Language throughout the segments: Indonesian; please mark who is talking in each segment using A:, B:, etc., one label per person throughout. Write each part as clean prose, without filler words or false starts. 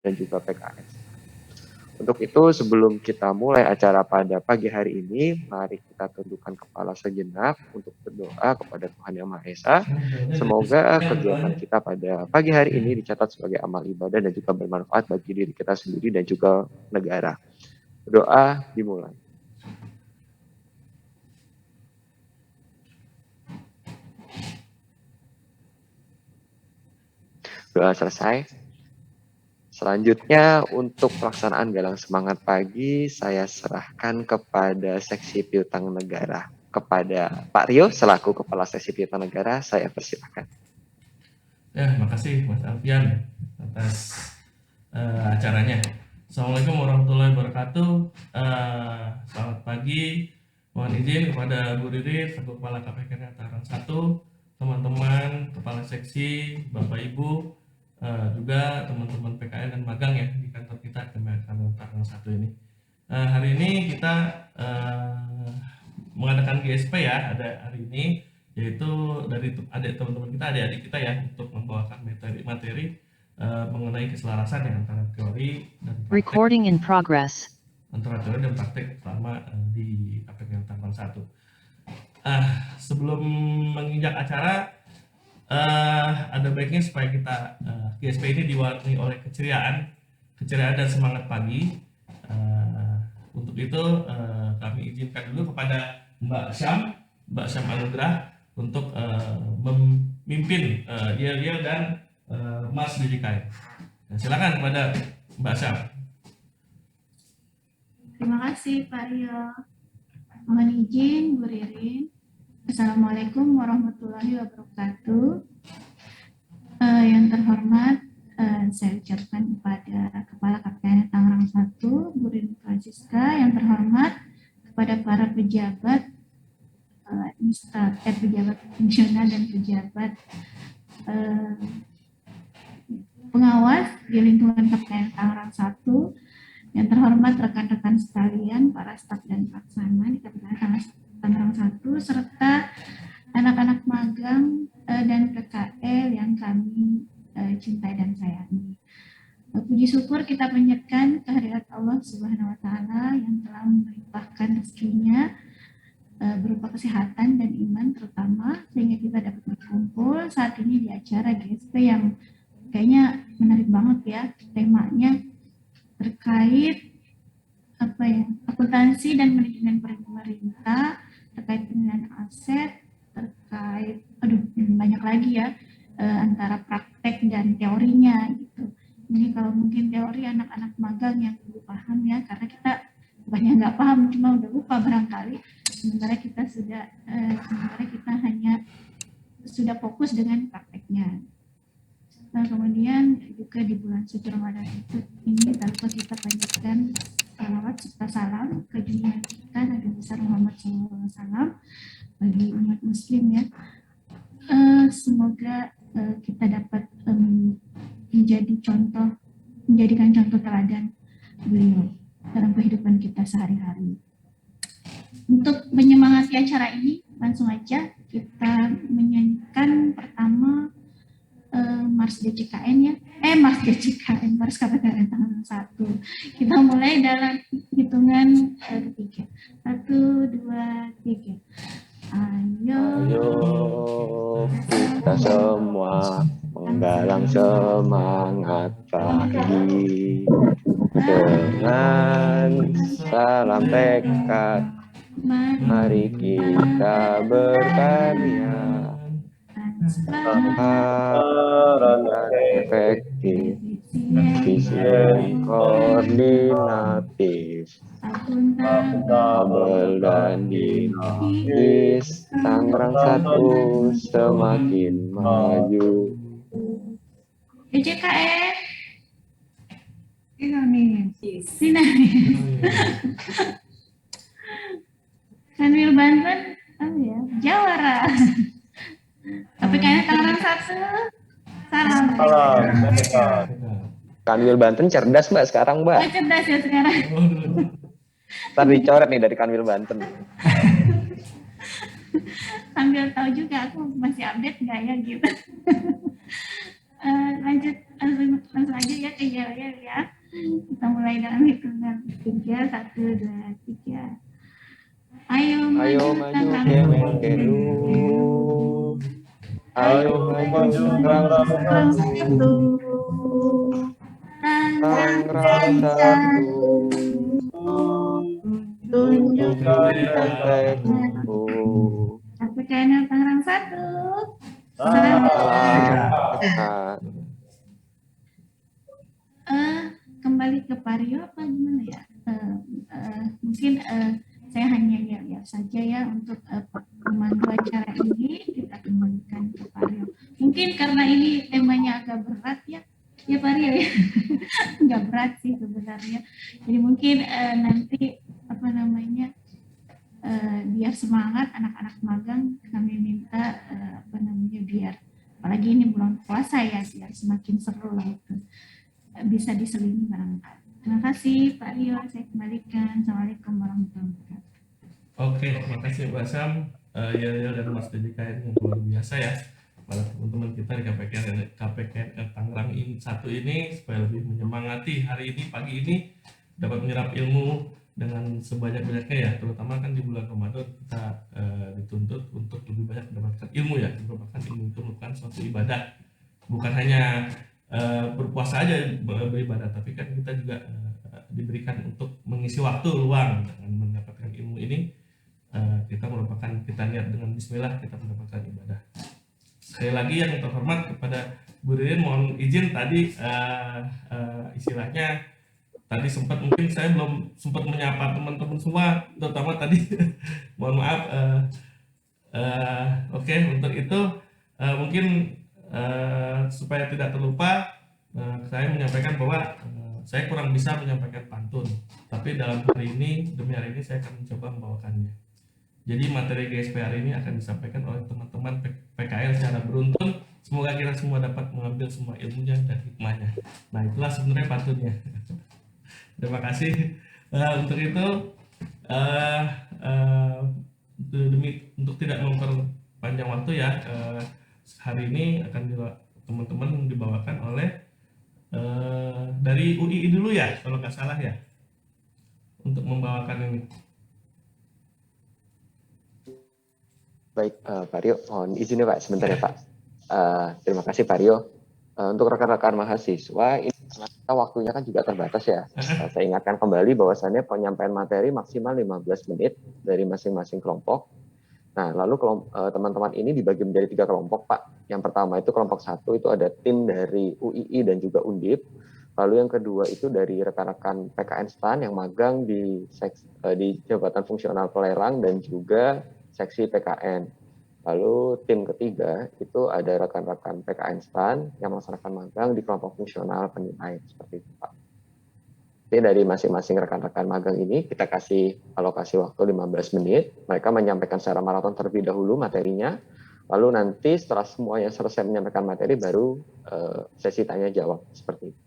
A: dan juga PKS. Untuk itu, sebelum kita mulai acara pada pagi hari ini, mari kita tundukkan kepala sejenak untuk berdoa kepada Tuhan Yang Maha Esa. Semoga kegiatan kita pada pagi hari ini dicatat sebagai amal ibadah dan juga bermanfaat bagi diri kita sendiri dan juga negara. Doa dimulai. Doa selesai. Selanjutnya untuk pelaksanaan galang semangat pagi, saya serahkan kepada Seksi Piutang Negara. Kepada Pak Rio selaku Kepala Seksi Piutang Negara, saya persilakan.
B: Ya, makasih Mas Alfian atas acaranya. Assalamualaikum warahmatullahi wabarakatuh. Selamat pagi. Mohon izin kepada Bu Riri, selaku Kepala KPK Tangerang 1, teman-teman Kepala Seksi, Bapak Ibu, juga teman-teman PKN dan magang ya di kantor kita kantor Tangerang 1 ini. Hari ini kita mengadakan GSP ya, ada hari ini, yaitu dari teman-teman kita, adik-adik kita ya, untuk membawakan materi mengenai keselarasan ya antara teori dan praktek.
C: Recording in progress.
B: Antara teori dan praktek selama di KPK Tangerang 1. Sebelum menginjak acara, ada baiknya supaya kita GSP ini diwarnai oleh keceriaan dan semangat pagi. Untuk itu kami izinkan dulu kepada Mbak Syam Anugrah untuk memimpin Yel dan Mas Didikai. Silakan kepada Mbak Syam.
D: Terima kasih Pak Rio. Mohon izin Bu Ririn. Assalamualaikum warahmatullahi wabarakatuh. Yang terhormat, saya ucapkan kepada Kepala KPN Tangerang 1, Bu Ririn Francisca. Yang terhormat kepada para pejabat pejabat fungsional dan pejabat pengawas di lingkungan KPN Tangerang 1. Yang terhormat rekan-rekan sekalian, para staf dan pelaksana di KPN Tangerang 1, serta anak-anak magang dan PKL yang kami cintai dan sayangi. Puji syukur kita panjatkan kehadirat Allah Subhanahu wa Ta'ala yang telah melimpahkan rezekinya berupa kesehatan dan iman terutama, sehingga kita dapat berkumpul saat ini di acara GSP yang kayaknya menarik banget ya. Temanya terkait akuntansi dan manajemen pemerintah, terkait pengelolaan aset, terkait banyak lagi ya, antara praktek dan teorinya gitu. Ini kalau mungkin teori anak-anak magang yang belum paham ya, karena kita bukannya nggak paham, cuma udah lupa barangkali. Sementara kita hanya sudah fokus dengan prakteknya. Nah, kemudian juga di bulan suci Ramadan ini tanpa kita panjatkan salawat serta salam ke dunia kita Nabi besar Muhammad SAW bagi umat Muslim ya. Semoga kita dapat menjadikan contoh teladan beliau dalam kehidupan kita sehari-hari. Untuk menyemangati acara ini, langsung aja kita menyanyikan pertama Mars DCKN ya. Mars DCKN, Mars KPKN Tangerang 1. Kita mulai dalam hitungan ketiga. 1, 2, 3. Ayo
A: kita semua menggalang semangat pagi dengan salam tekad. Mari kita berkarya transparan dan efektif, visi koordinatif, akuntabel dan dinamis. Tangerang 1 semakin maju.
D: DCKN dinamis. Kanwil Banten jawara. KPKN Tangerang 1 salam.
A: Kanwil Banten cerdas Mbak sekarang Mbak.
D: Cerdas ya sekarang.
A: Ntar dicoret nih dari Kanwil Banten. Sambil
D: tahu juga aku masih update nggak ya gitu. Lanjut langsung aja ya ke yel-yel ya. Kita mulai dalam hitungan 3, 1, 2, 3. Ayo
A: Ayo
D: maju
A: maju
D: Tangerang
A: Kemenkedu. Ayo maju Tangerang satu. Tangerang satu. Tunjukkan prestasimu.
D: KPKN Tangerang 1.
A: Sehat.
D: Kembali ke Paryo apa gimana ya? Mungkin saya hanya lihat saja ya untuk pemandu acara ini, kita kembalikan ke Paryo. Mungkin karena ini temanya agak berat ya Paryo ya, nggak berat sih sebenarnya. Jadi mungkin nanti apa namanya biar semangat anak-anak magang, kami minta apa namanya biar apalagi ini bulan puasa ya, biar semakin seru gitu. Bisa diselingi barangkali. Terima kasih Pak Rio, saya kembalikan. Assalamualaikum warahmatullahi wabarakatuh.
B: Oke, terima kasih Mbak Sam, Yel dan Mas DJKN yang luar biasa ya. Para teman-teman kita di KPKN Tangerang satu ini supaya lebih menyemangati hari ini, pagi ini dapat menyerap ilmu dengan sebanyak-banyaknya ya, terutama kan di bulan Ramadan kita dituntut untuk lebih banyak mendapatkan ilmu ya, merupakan ilmu itu merupakan suatu ibadah, bukan hanya berpuasa aja beribadah, tapi kan kita juga diberikan untuk mengisi waktu luang dengan mendapatkan ilmu ini. Kita niat dengan Bismillah kita mendapatkan ibadah. Sekali lagi yang terhormat kepada Bu Ririn, mohon izin tadi istilahnya tadi mungkin saya belum sempat menyapa teman-teman semua, terutama tadi mohon maaf. Oke, untuk itu mungkin supaya tidak terlupa, saya menyampaikan bahwa saya kurang bisa menyampaikan pantun, tapi dalam hari ini, demi hari ini saya akan mencoba membawakannya. Jadi materi GSP hari ini akan disampaikan oleh teman-teman PKL secara beruntun. Semoga kita semua dapat mengambil semua ilmunya dan hikmahnya. Nah, itulah sebenarnya pantunnya. Terima kasih. Untuk itu, untuk tidak memperpanjang waktu ya, hari ini akan teman-teman dibawakan oleh dari UI dulu ya, kalau nggak salah ya, untuk membawakan ini.
A: Baik, Pak Rio, mohon izin ya Pak, sebentar ya Pak. Terima kasih Pak Rio. Untuk rekan-rekan mahasiswa, ini waktunya kan juga terbatas ya. Saya ingatkan kembali bahwasannya penyampaian materi maksimal 15 menit dari masing-masing kelompok. Nah, lalu teman-teman ini dibagi menjadi 3 kelompok, Pak. Yang pertama itu kelompok 1 itu ada tim dari UII dan juga Undip. Lalu yang kedua itu dari rekan-rekan PKN STAN yang magang di Jabatan Fungsional Pelerang dan juga seksi PKN. Lalu tim ketiga itu ada rekan-rekan PKN STAN yang melaksanakan magang di kelompok fungsional penilai, seperti itu, Pak. Jadi dari masing-masing rekan-rekan magang ini kita kasih alokasi waktu 15 menit. Mereka menyampaikan secara maraton terlebih dahulu materinya. Lalu nanti setelah semuanya selesai menyampaikan materi baru sesi tanya jawab seperti itu.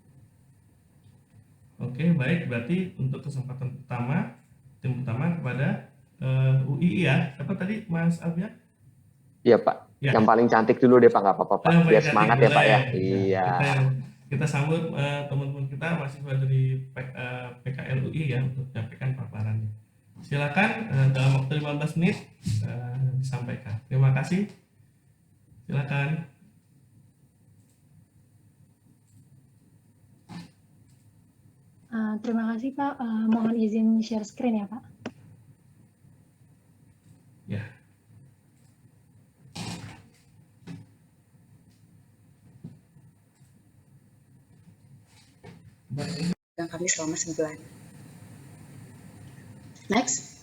B: Oke, baik. Berarti untuk kesempatan pertama, tim pertama kepada UI ya. Siapa tadi Mas Alfian?
A: Iya Pak. Ya. Yang paling cantik dulu deh Pak, nggak apa-apa Pak. Biar semangat ya Pak ya. Iya.
B: Kita sambut teman-teman kita mahasiswa dari PKL UI ya untuk menyampaikan paparannya. Silakan dalam waktu 15 menit disampaikan. Terima kasih. Silakan.
C: Terima kasih Pak. Mohon izin share screen ya Pak.
B: Ya.
E: Yang kami selama sebulan. Next.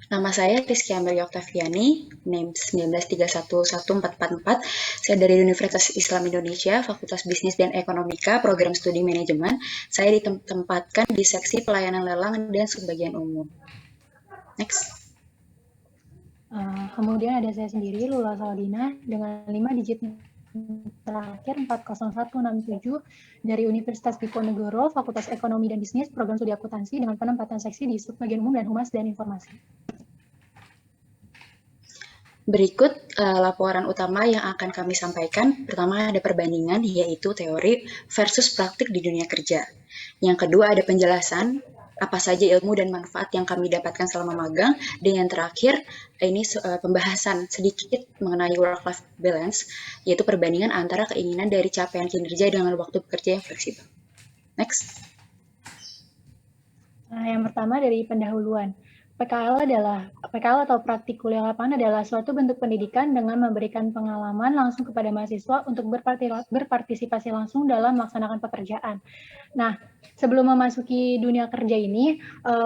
E: Nama saya Rizky Amelia Octaviani, NIM 1931144. Saya dari Universitas Islam Indonesia, Fakultas Bisnis dan Ekonomika, Program Studi Manajemen. Saya ditempatkan di seksi pelayanan lelang dan subbagian umum. Next.
C: Kemudian ada saya sendiri, Lula Saladina, dengan 5 digit terakhir 40167 dari Universitas Diponegoro, Fakultas Ekonomi dan Bisnis, Program Studi Akuntansi dengan penempatan seksi di subbagian umum dan humas dan informasi.
E: Berikut laporan utama yang akan kami sampaikan. Pertama ada perbandingan, yaitu teori versus praktik di dunia kerja. Yang kedua ada penjelasan apa saja ilmu dan manfaat yang kami dapatkan selama magang. Dan yang terakhir ini pembahasan sedikit mengenai work-life balance, yaitu perbandingan antara keinginan dari capaian kinerja dengan waktu bekerja yang fleksibel. Next.
C: Nah, yang pertama dari pendahuluan. PKL atau praktik kuliah lapangan adalah suatu bentuk pendidikan dengan memberikan pengalaman langsung kepada mahasiswa untuk berpartisipasi langsung dalam melaksanakan pekerjaan. Nah, sebelum memasuki dunia kerja ini,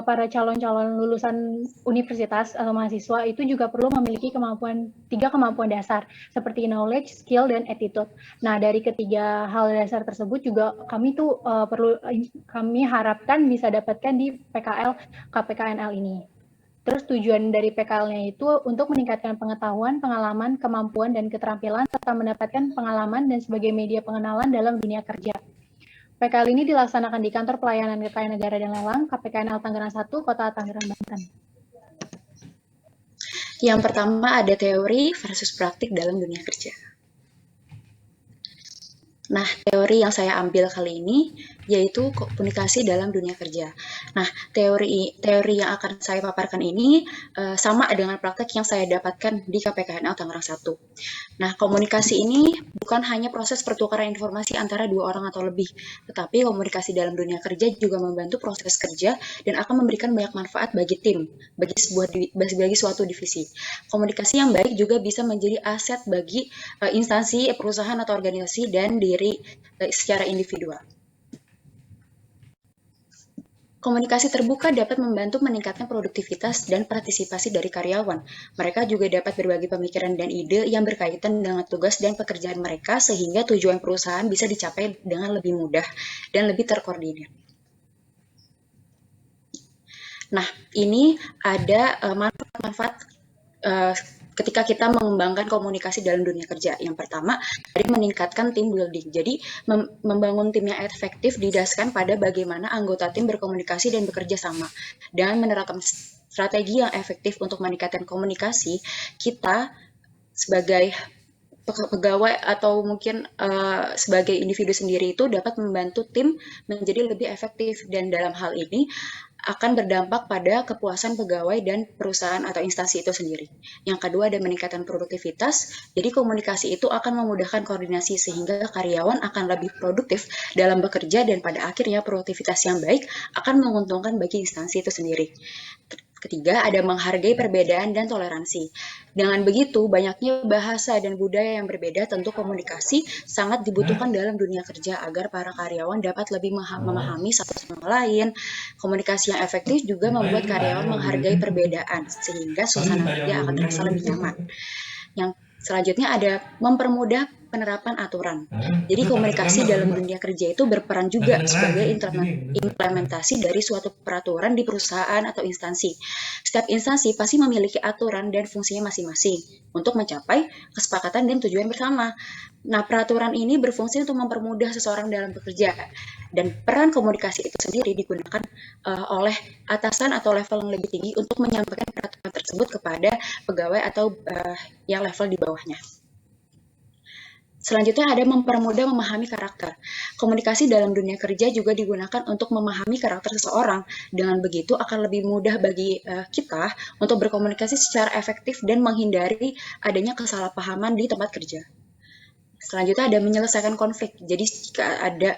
C: para calon-calon lulusan universitas atau mahasiswa itu juga perlu memiliki tiga kemampuan dasar, seperti knowledge, skill, dan attitude. Nah, dari ketiga hal dasar tersebut juga kami harapkan bisa dapatkan di PKL KPKNL ini. Terus tujuan dari PKL-nya itu untuk meningkatkan pengetahuan, pengalaman, kemampuan, dan keterampilan, serta mendapatkan pengalaman dan sebagai media pengenalan dalam dunia kerja. PKL ini dilaksanakan di Kantor Pelayanan Kekayaan Negara dan Lelang, KPKNL Tangerang 1, Kota Tangerang, Banten.
E: Yang pertama ada teori versus praktik dalam dunia kerja. Nah, teori yang saya ambil kali ini yaitu komunikasi dalam dunia kerja. Nah, teori yang akan saya paparkan ini sama dengan praktek yang saya dapatkan di KPKNL Tangerang 1. Nah, komunikasi ini bukan hanya proses pertukaran informasi antara dua orang atau lebih, tetapi komunikasi dalam dunia kerja juga membantu proses kerja dan akan memberikan banyak manfaat bagi tim, bagi suatu divisi. Komunikasi yang baik juga bisa menjadi aset bagi instansi, perusahaan atau organisasi dan diri secara individual. Komunikasi terbuka dapat membantu meningkatkan produktivitas dan partisipasi dari karyawan. Mereka juga dapat berbagi pemikiran dan ide yang berkaitan dengan tugas dan pekerjaan mereka sehingga tujuan perusahaan bisa dicapai dengan lebih mudah dan lebih terkoordinir. Nah, ini ada manfaat-manfaat ketika kita mengembangkan komunikasi dalam dunia kerja. Yang pertama, dari meningkatkan team building. Jadi, membangun tim yang efektif didasarkan pada bagaimana anggota tim berkomunikasi dan bekerja sama. Dengan menerapkan strategi yang efektif untuk meningkatkan komunikasi, kita sebagai pegawai atau mungkin sebagai individu sendiri itu dapat membantu tim menjadi lebih efektif, dan dalam hal ini akan berdampak pada kepuasan pegawai dan perusahaan atau instansi itu sendiri. Yang kedua ada meningkatkan produktivitas, jadi komunikasi itu akan memudahkan koordinasi sehingga karyawan akan lebih produktif dalam bekerja dan pada akhirnya produktivitas yang baik akan menguntungkan bagi instansi itu sendiri. Ketiga, ada menghargai perbedaan dan toleransi. Dengan begitu, banyaknya bahasa dan budaya yang berbeda, tentu komunikasi sangat dibutuhkan dalam dunia kerja agar para karyawan dapat lebih memahami satu sama lain. Komunikasi yang efektif juga membuat karyawan menghargai perbedaan, sehingga suasana kerja akan terasa lebih nyaman. Yang selanjutnya ada mempermudah penerapan aturan. Jadi komunikasi dalam dunia kerja itu berperan juga sebagai implementasi dari suatu peraturan di perusahaan atau instansi. Setiap instansi pasti memiliki aturan dan fungsinya masing-masing untuk mencapai kesepakatan dan tujuan bersama. Nah, peraturan ini berfungsi untuk mempermudah seseorang dalam bekerja, dan peran komunikasi itu sendiri digunakan oleh atasan atau level yang lebih tinggi untuk menyampaikan peraturan tersebut kepada pegawai atau yang level di bawahnya. Selanjutnya ada mempermudah memahami karakter. Komunikasi dalam dunia kerja juga digunakan untuk memahami karakter seseorang. Dengan begitu akan lebih mudah bagi kita untuk berkomunikasi secara efektif dan menghindari adanya kesalahpahaman di tempat kerja. Selanjutnya ada menyelesaikan konflik. Jadi jika ada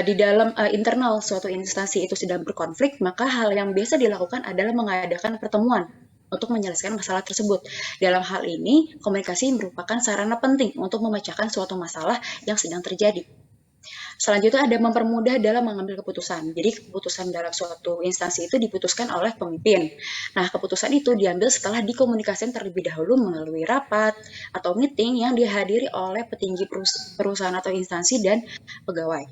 E: di dalam internal suatu instansi itu sedang berkonflik, maka hal yang biasa dilakukan adalah mengadakan pertemuan untuk menyelesaikan masalah tersebut. Dalam hal ini, komunikasi merupakan sarana penting untuk memecahkan suatu masalah yang sedang terjadi. Selanjutnya ada mempermudah dalam mengambil keputusan. Jadi keputusan dalam suatu instansi itu diputuskan oleh pemimpin. Nah, keputusan itu diambil setelah dikomunikasikan terlebih dahulu melalui rapat atau meeting yang dihadiri oleh petinggi perusahaan atau instansi dan pegawai.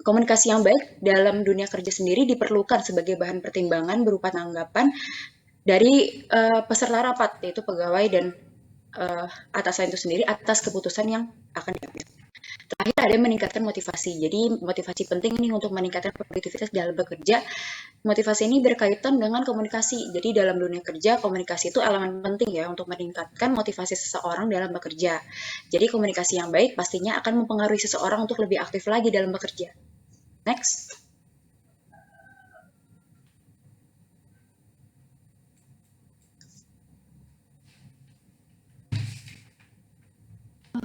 E: Komunikasi yang baik dalam dunia kerja sendiri diperlukan sebagai bahan pertimbangan berupa tanggapan dari peserta rapat, yaitu pegawai dan atasan itu sendiri atas keputusan yang akan diambil. Terakhir ada meningkatkan motivasi. Jadi motivasi penting nih untuk meningkatkan produktivitas dalam bekerja. Motivasi ini berkaitan dengan komunikasi. Jadi dalam dunia kerja, komunikasi itu elemen penting ya untuk meningkatkan motivasi seseorang dalam bekerja. Jadi komunikasi yang baik pastinya akan mempengaruhi seseorang untuk lebih aktif lagi dalam bekerja. Next.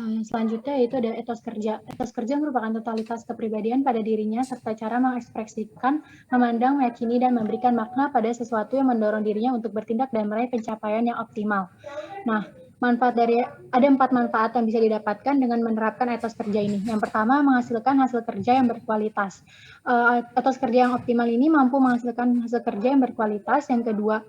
C: Selanjutnya yaitu ada etos kerja. Etos kerja merupakan totalitas kepribadian pada dirinya serta cara mengekspresikan, memandang, meyakini, dan memberikan makna pada sesuatu yang mendorong dirinya untuk bertindak dan meraih pencapaian yang optimal. Nah, ada 4 manfaat yang bisa didapatkan dengan menerapkan etos kerja ini. Yang pertama, menghasilkan hasil kerja yang berkualitas. Etos kerja yang optimal ini mampu menghasilkan hasil kerja yang berkualitas. Yang kedua,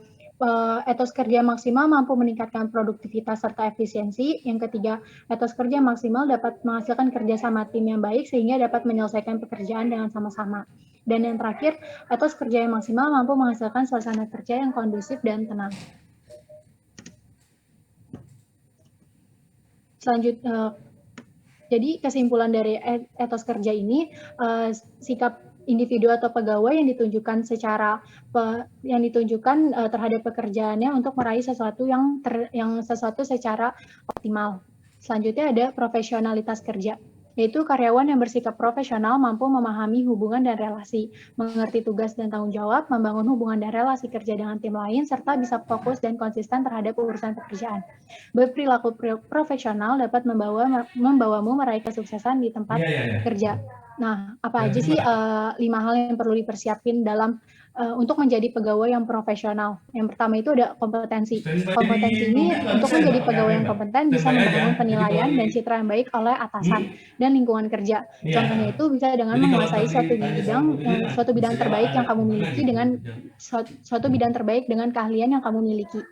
C: etos kerja maksimal mampu meningkatkan produktivitas serta efisiensi. Yang ketiga, etos kerja maksimal dapat menghasilkan kerjasama tim yang baik sehingga dapat menyelesaikan pekerjaan dengan sama-sama. Dan yang terakhir, etos kerja yang maksimal mampu menghasilkan suasana kerja yang kondusif dan tenang. Selanjutnya, jadi kesimpulan dari etos kerja ini, sikap individu atau pegawai yang ditunjukkan terhadap pekerjaannya untuk meraih sesuatu sesuatu secara optimal. Selanjutnya ada profesionalitas kerja, yaitu karyawan yang bersikap profesional mampu memahami hubungan dan relasi, mengerti tugas dan tanggung jawab, membangun hubungan dan relasi kerja dengan tim lain, serta bisa fokus dan konsisten terhadap urusan pekerjaan. Berperilaku profesional dapat membawamu meraih kesuksesan di tempat kerja. Nah, apa aja sih 5 hal yang perlu dipersiapin dalam untuk menjadi pegawai yang profesional? Yang pertama itu ada kompetensi. Kompetensi ini untuk menjadi pegawai yang kompeten bisa membangun penilaian dan citra yang baik oleh atasan dan lingkungan kerja. Contohnya itu bisa dengan menguasai suatu bidang terbaik yang kamu miliki dengan suatu bidang terbaik dengan keahlian yang kamu miliki.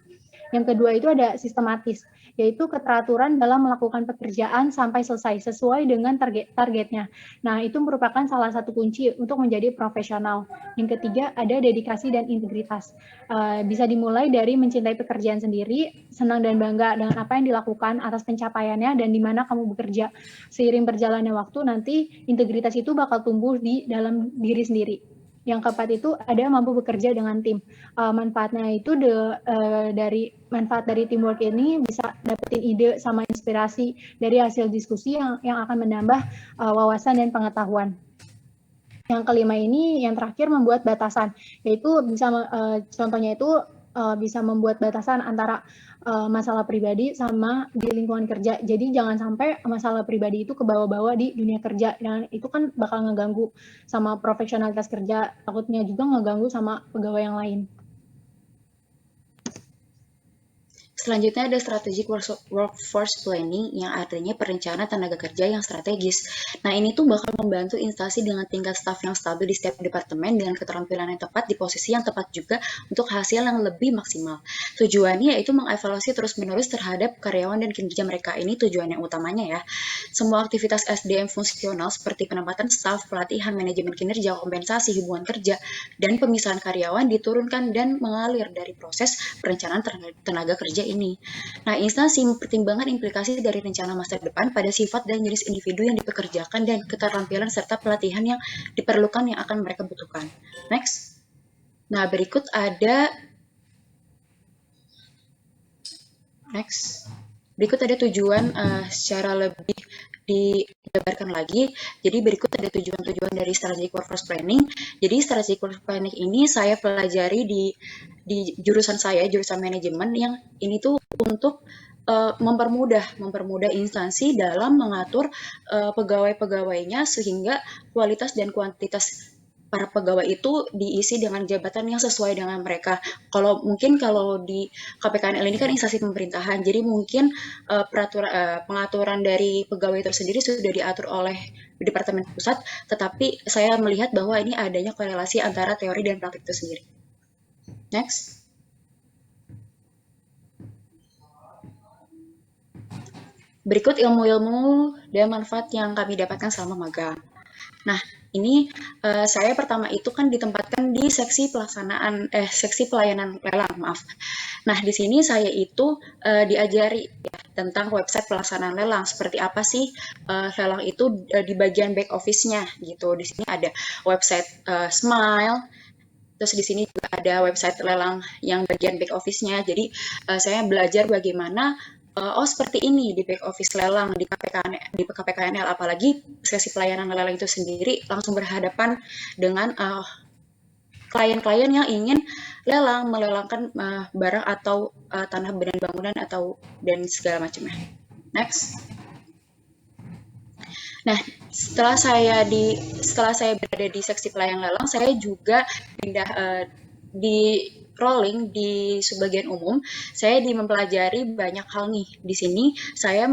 C: Yang kedua itu ada sistematis, yaitu keteraturan dalam melakukan pekerjaan sampai selesai sesuai dengan targetnya. Nah, itu merupakan salah satu kunci untuk menjadi profesional. Yang ketiga ada dedikasi dan integritas. Bisa dimulai dari mencintai pekerjaan sendiri, senang dan bangga dengan apa yang dilakukan atas pencapaiannya dan di mana kamu bekerja. Seiring berjalannya waktu, nanti integritas itu bakal tumbuh di dalam diri sendiri. Yang keempat itu ada mampu bekerja dengan tim. Manfaatnya itu manfaat dari teamwork ini bisa dapetin ide sama inspirasi dari hasil diskusi yang akan menambah wawasan dan pengetahuan. Yang kelima ini, yang terakhir membuat batasan, yaitu contohnya itu bisa membuat batasan antara masalah pribadi sama di lingkungan kerja. Jadi jangan sampai masalah pribadi itu kebawa-bawa di dunia kerja. Dan itu kan bakal ngeganggu sama profesionalitas kerja. Takutnya juga ngeganggu sama pegawai yang lain.
E: Selanjutnya ada strategic workforce planning yang artinya perencanaan tenaga kerja yang strategis. Nah, ini tuh bakal membantu instansi dengan tingkat staf yang stabil di setiap departemen dengan keterampilan yang tepat di posisi yang tepat juga untuk hasil yang lebih maksimal. Tujuannya yaitu mengevaluasi terus-menerus terhadap karyawan dan kinerja mereka. Ini tujuan yang utamanya ya. Semua aktivitas SDM fungsional seperti penempatan staf, pelatihan, manajemen kinerja, kompensasi, hubungan kerja, dan pemisahan karyawan diturunkan dan mengalir dari proses perencanaan tenaga kerja ini. Nah, instansi mempertimbangkan implikasi dari rencana masa depan pada sifat dan jenis individu yang dipekerjakan dan keterampilan serta pelatihan yang diperlukan yang akan mereka butuhkan. Next. Nah, berikut ada tujuan secara lebih dijabarkan lagi. Jadi berikut ada tujuan-tujuan dari strategic workforce planning. Jadi strategic workforce planning ini saya pelajari di jurusan saya, jurusan manajemen, yang ini tuh untuk mempermudah instansi dalam mengatur pegawai-pegawainya sehingga kualitas dan kuantitas para pegawai itu diisi dengan jabatan yang sesuai dengan mereka. Kalau di KPKNL ini kan instansi pemerintahan, jadi mungkin pengaturan dari pegawai itu sendiri sudah diatur oleh Departemen Pusat, tetapi saya melihat bahwa ini adanya korelasi antara teori dan praktik itu sendiri. Next. Berikut ilmu-ilmu dan manfaat yang kami dapatkan selama magang. Nah, Ini saya pertama itu kan ditempatkan di seksi seksi pelayanan lelang, maaf. Nah, di sini saya itu diajari ya, tentang website pelaksanaan lelang. Seperti apa sih lelang itu di bagian back office-nya gitu. Di sini ada website Smile, terus di sini juga ada website lelang yang bagian back office-nya. Jadi saya belajar bagaimana seperti ini di back office lelang di KPKNL, apalagi sesi pelayanan lelang itu sendiri langsung berhadapan dengan klien-klien yang ingin melelangkan barang atau tanah dan bangunan dan segala macamnya. Next. Nah, setelah saya berada di seksi pelayanan lelang, saya juga pindah di rolling di subbagian umum. Saya mempelajari banyak hal nih. Di sini saya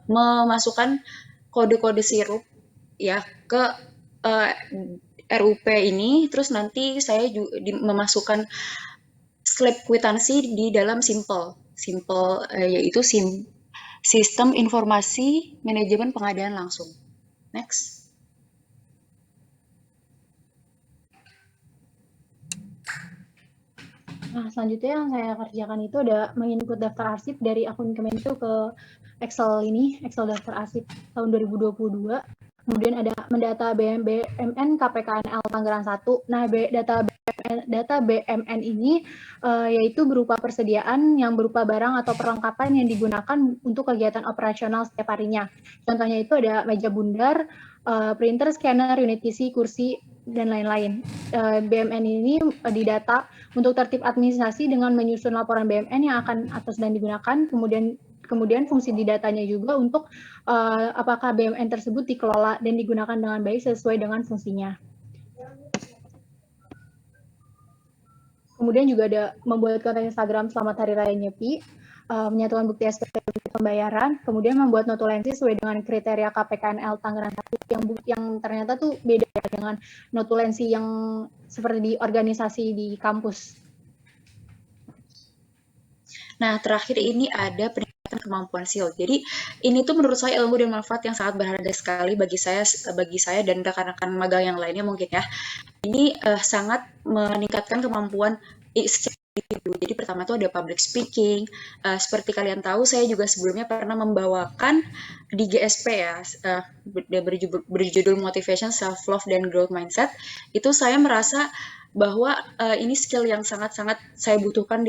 E: memasukkan kode-kode sirup ya ke RUP ini, terus nanti saya juga memasukkan slip kwitansi di dalam simple yaitu sistem informasi manajemen pengadaan langsung. Next.
C: Nah, selanjutnya yang saya kerjakan itu ada menginput daftar arsip dari akun Kemenko ke Excel daftar arsip tahun 2022. Kemudian ada mendata BMN KPKNL Tangerang 1. Nah, data BMN ini yaitu berupa persediaan yang berupa barang atau perlengkapan yang digunakan untuk kegiatan operasional setiap harinya. Contohnya itu ada meja bundar, printer, scanner, unit PC, kursi, dan lain-lain. BMN ini didata untuk tertib administrasi dengan menyusun laporan BMN yang akan atau sedang digunakan, kemudian fungsi di datanya juga untuk apakah BMN tersebut dikelola dan digunakan dengan baik sesuai dengan fungsinya. Kemudian juga ada membuat konten Instagram Selamat Hari Raya Nyepi, menyatukan bukti SPP pembayaran, kemudian membuat notulensi sesuai dengan kriteria KPKNL Tangerang 1 yang ternyata tuh beda dengan notulensi yang seperti di organisasi di kampus.
E: Nah, terakhir ini ada peningkatan kemampuan SEAL. Jadi ini tuh menurut saya ilmu dan manfaat yang sangat berharga sekali bagi saya dan rekan-rekan magang yang lainnya mungkin ya. Ini sangat meningkatkan kemampuan secara individu. Jadi pertama itu ada public speaking. Seperti kalian tahu, saya juga sebelumnya pernah membawakan di GSP ya, berjudul Motivation, Self Love dan Growth Mindset. Itu saya merasa bahwa ini skill yang sangat-sangat saya butuhkan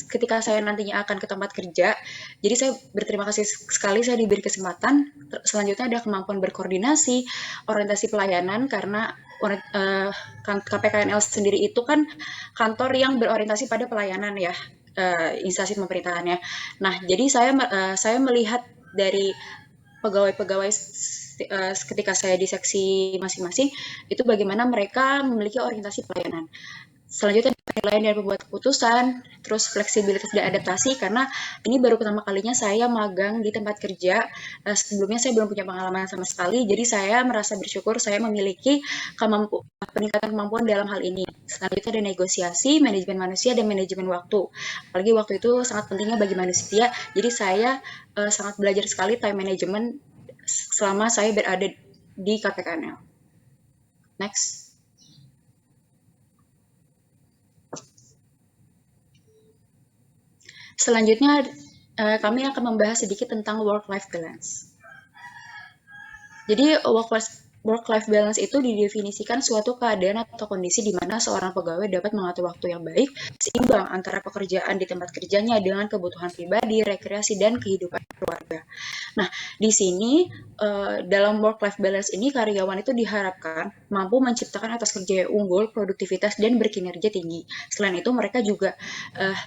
E: ketika saya nantinya akan ke tempat kerja. Jadi saya berterima kasih sekali saya diberi kesempatan. Selanjutnya ada kemampuan berkoordinasi, orientasi pelayanan, karena KPKNL sendiri itu kan kantor yang berorientasi pada pelayanan ya, instansi pemerintahannya. Nah, jadi saya melihat dari pegawai-pegawai ketika saya di seksi masing-masing itu bagaimana mereka memiliki orientasi pelayanan. Selanjutnya penilaian dan pembuat keputusan, terus fleksibilitas dan adaptasi, karena ini baru pertama kalinya saya magang di tempat kerja. Sebelumnya saya belum punya pengalaman sama sekali, jadi saya merasa bersyukur saya memiliki peningkatan kemampuan dalam hal ini. Selanjutnya ada negosiasi, manajemen manusia, dan manajemen waktu. Apalagi waktu itu sangat pentingnya bagi manusia, jadi saya sangat belajar sekali time management selama saya berada di KPKNL. Next. Selanjutnya, kami akan membahas sedikit tentang work-life balance. Jadi, work-life balance itu didefinisikan suatu keadaan atau kondisi di mana seorang pegawai dapat mengatur waktu yang baik, seimbang antara pekerjaan di tempat kerjanya dengan kebutuhan pribadi, rekreasi, dan kehidupan keluarga. Nah, di sini dalam work-life balance ini karyawan itu diharapkan mampu menciptakan atas kerja yang unggul, produktivitas, dan berkinerja tinggi. Selain itu, mereka juga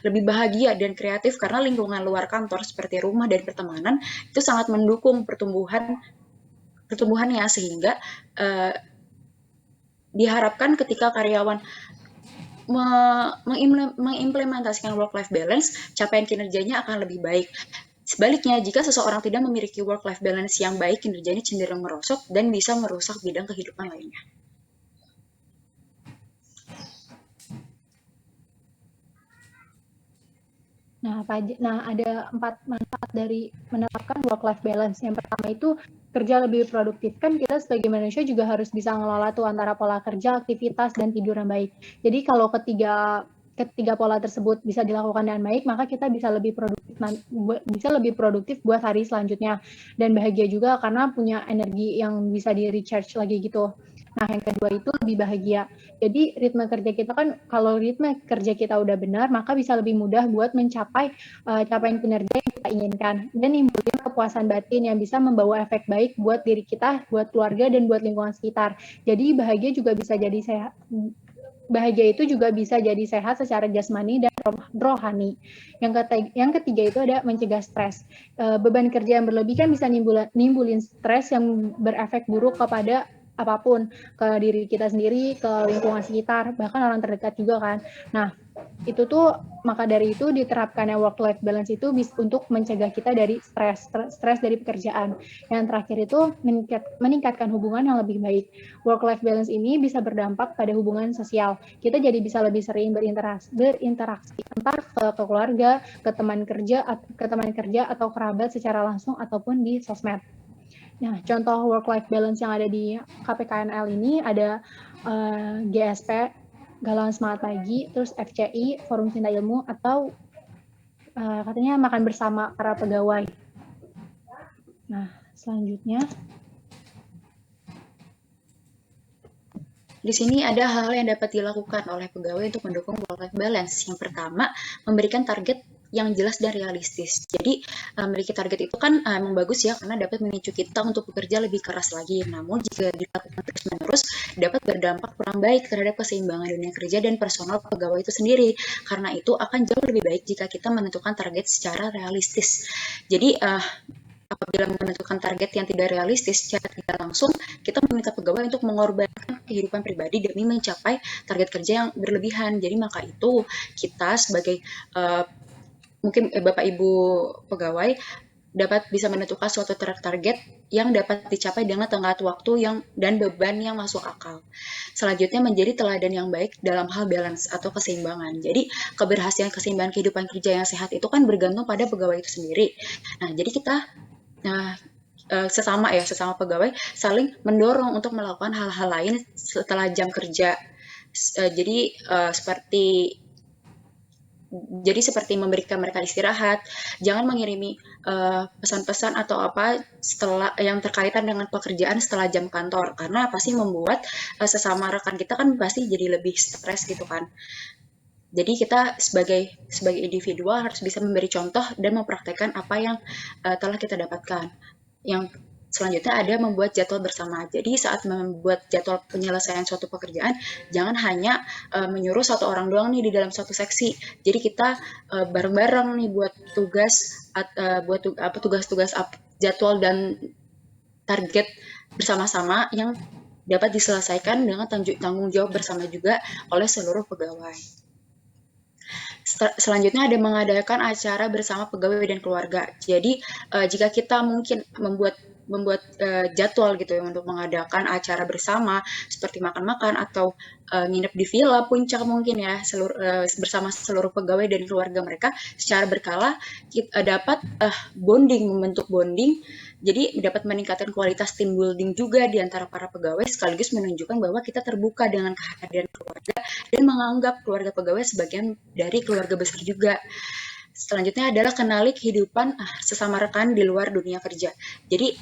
E: lebih bahagia dan kreatif karena lingkungan luar kantor seperti rumah dan pertemanan itu sangat mendukung pertumbuhannya, sehingga diharapkan ketika karyawan mengimplementasikan work-life balance, capaian kinerjanya akan lebih baik. Sebaliknya, jika seseorang tidak memiliki work-life balance yang baik, kinerjanya cenderung merosot dan bisa merusak bidang kehidupan lainnya.
C: Nah, ada 4 manfaat dari menerapkan work-life balance. Yang pertama itu kerja lebih produktif, kan kita sebagai manusia juga harus bisa ngelola tuh antara pola kerja, aktivitas, dan tidur yang baik. Jadi kalau ketiga pola tersebut bisa dilakukan dengan baik, maka kita bisa lebih produktif buat hari selanjutnya, dan bahagia juga karena punya energi yang bisa di recharge lagi gitu. Nah, yang kedua itu lebih bahagia. Jadi ritme kerja kita kan, kalau ritme kerja kita udah benar, maka bisa lebih mudah buat mencapai capaian kinerja yang kita inginkan, dan nimbulin kepuasan batin yang bisa membawa efek baik buat diri kita, buat keluarga, dan buat lingkungan sekitar. Jadi bahagia itu juga bisa jadi sehat secara jasmani dan rohani. Yang ketiga itu ada mencegah stres. Beban kerja yang berlebih kan bisa nimbulin stres yang berefek buruk kepada apapun, ke diri kita sendiri, ke lingkungan sekitar, bahkan orang terdekat juga kan. Nah, itu tuh maka dari itu diterapkannya work life balance itu untuk mencegah kita dari stres dari pekerjaan. Yang terakhir itu meningkatkan hubungan yang lebih baik. Work life balance ini bisa berdampak pada hubungan sosial. Kita jadi bisa lebih sering berinteraksi entah ke keluarga, ke teman kerja atau kerabat secara langsung ataupun di sosmed. Nah, contoh work life balance yang ada di KPKNL ini ada GSP, Galangan Semangat Pagi, terus FCI, Forum Cinta Ilmu, atau katanya makan bersama para pegawai. Nah, selanjutnya.
E: Di sini ada hal yang dapat dilakukan oleh pegawai untuk mendukung work-life balance. Yang pertama, memberikan target yang jelas dan realistis. Jadi, memiliki target itu kan emang bagus ya, karena dapat memicu kita untuk bekerja lebih keras lagi. Namun, jika dilakukan terus-menerus, dapat berdampak kurang baik terhadap keseimbangan dunia kerja dan personal pegawai itu sendiri. Karena itu akan jauh lebih baik jika kita menentukan target secara realistis. Jadi, apabila menentukan target yang tidak realistis secara tidak langsung, kita meminta pegawai untuk mengorbankan kehidupan pribadi demi mencapai target kerja yang berlebihan. Jadi maka itu kita sebagai mungkin Bapak Ibu pegawai dapat bisa menentukan suatu target yang dapat dicapai dengan tenggat waktu dan beban yang masuk akal. Selanjutnya menjadi teladan yang baik dalam hal balance atau keseimbangan. Jadi keberhasilan keseimbangan kehidupan kerja yang sehat itu kan bergantung pada pegawai itu sendiri. Nah, jadi kita sesama pegawai saling mendorong untuk melakukan hal-hal lain setelah jam kerja. Jadi seperti memberikan mereka istirahat, jangan mengirimi pesan-pesan atau apa yang terkaitan dengan pekerjaan setelah jam kantor, karena pasti membuat sesama rekan kita kan pasti jadi lebih stres gitu kan. Jadi kita sebagai individual harus bisa memberi contoh dan mempraktekkan apa yang telah kita dapatkan. Yang selanjutnya ada membuat jadwal bersama. Jadi saat membuat jadwal penyelesaian suatu pekerjaan, jangan hanya menyuruh satu orang doang nih di dalam suatu seksi. Jadi kita bareng-bareng nih buat tugas-tugas jadwal dan target bersama-sama yang dapat diselesaikan dengan tanggung jawab bersama juga oleh seluruh pegawai. Selanjutnya ada mengadakan acara bersama pegawai dan keluarga. Jadi jika kita mungkin membuat jadwal gitu ya untuk mengadakan acara bersama seperti makan-makan atau nginep di villa puncak mungkin ya bersama seluruh pegawai dan keluarga mereka secara berkala kita dapat membentuk bonding. Jadi dapat meningkatkan kualitas team building juga di antara para pegawai sekaligus menunjukkan bahwa kita terbuka dengan kehadiran keluarga dan menganggap keluarga pegawai sebagian dari keluarga besar juga. Selanjutnya adalah kenali kehidupan sesama rekan di luar dunia kerja. Jadi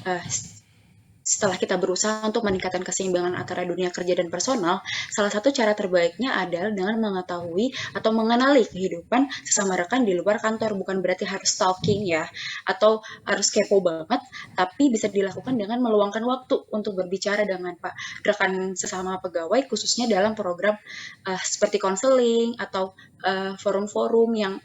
E: setelah kita berusaha untuk meningkatkan keseimbangan antara dunia kerja dan personal, salah satu cara terbaiknya adalah dengan mengetahui atau mengenali kehidupan sesama rekan di luar kantor. Bukan berarti harus stalking ya, atau harus kepo banget, tapi bisa dilakukan dengan meluangkan waktu untuk berbicara dengan rekan sesama pegawai, khususnya dalam program seperti konseling atau forum-forum yang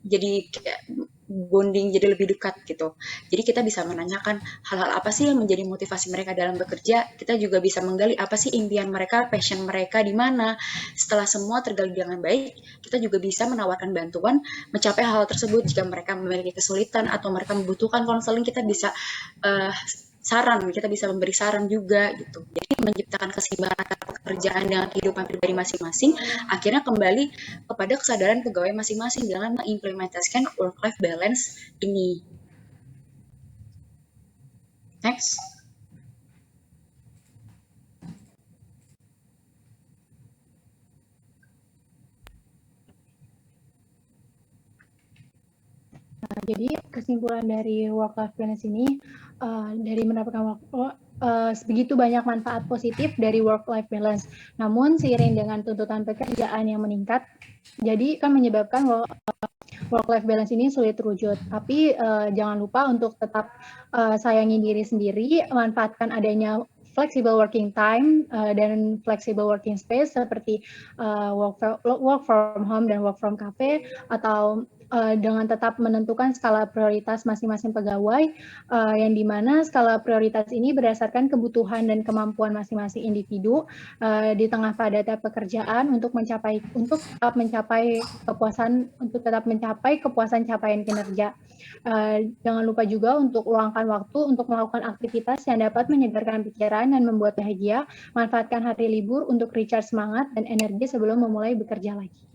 E: jadi kayak bonding jadi lebih dekat gitu. Jadi kita bisa menanyakan hal-hal apa sih yang menjadi motivasi mereka dalam bekerja. Kita juga bisa menggali apa sih impian mereka, passion mereka di mana. Setelah semua tergali dengan baik, kita juga bisa menawarkan bantuan mencapai hal tersebut. Jika mereka memiliki kesulitan atau mereka membutuhkan konseling, kita bisa kita bisa memberi saran juga gitu. Jadi menciptakan keseimbangan antara pekerjaan dengan kehidupan pribadi masing-masing, akhirnya kembali kepada kesadaran pegawai masing-masing dengan mengimplementasikan work-life balance ini. Next.
C: Jadi kesimpulan dari work-life balance ini dari mendapatkan begitu banyak manfaat positif dari work-life balance. Namun seiring dengan tuntutan pekerjaan yang meningkat, jadi kan menyebabkan work-life balance ini sulit terwujud. Tapi jangan lupa untuk tetap sayangi diri sendiri, manfaatkan adanya flexible working time dan flexible working space seperti work from home dan work from cafe, atau dengan tetap menentukan skala prioritas masing-masing pegawai, yang dimana skala prioritas ini berdasarkan kebutuhan dan kemampuan masing-masing individu di tengah padatnya pekerjaan untuk tetap mencapai kepuasan capaian kinerja. Jangan lupa juga untuk luangkan waktu untuk melakukan aktivitas yang dapat menyegarkan pikiran dan membuat bahagia. Manfaatkan hari libur untuk recharge semangat dan energi sebelum memulai bekerja lagi.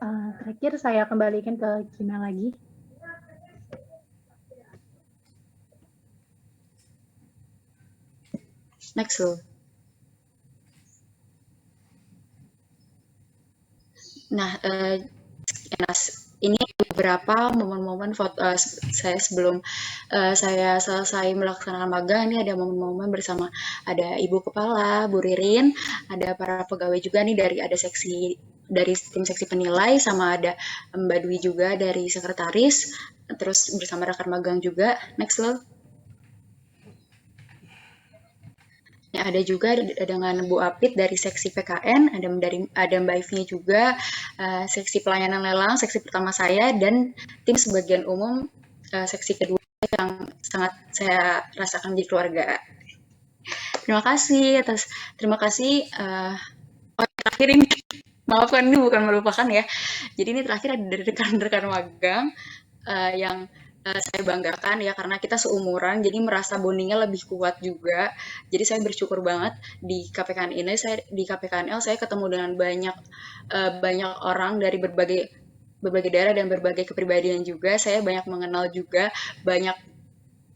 C: Terakhir saya kembalikan ke Kina lagi.
E: Next loh. Nah, ini beberapa momen-momen saya sebelum saya selesai melaksanakan magang. Ini ada momen-momen bersama ada Ibu Kepala, Bu Ririn, ada para pegawai juga nih dari tim seksi penilai, sama ada Mbak Dwi juga dari sekretaris, terus bersama rekan magang juga. Next loh. Ya, ada juga dengan Bu Apit dari seksi PKN, ada Mbak Ivni juga, seksi pelayanan lelang, seksi pertama saya, dan tim sebagian umum seksi kedua yang sangat saya rasakan di keluarga. Terima kasih terakhir ini, maafkan ini bukan melupakan ya. Jadi ini terakhir ada dari rekan-rekan magang yang saya banggakan ya, karena kita seumuran, jadi merasa bondingnya lebih kuat juga. Jadi saya bersyukur banget di KPKN ini, di KPKNL saya ketemu dengan banyak orang dari berbagai daerah dan berbagai kepribadian juga. Saya banyak mengenal juga banyak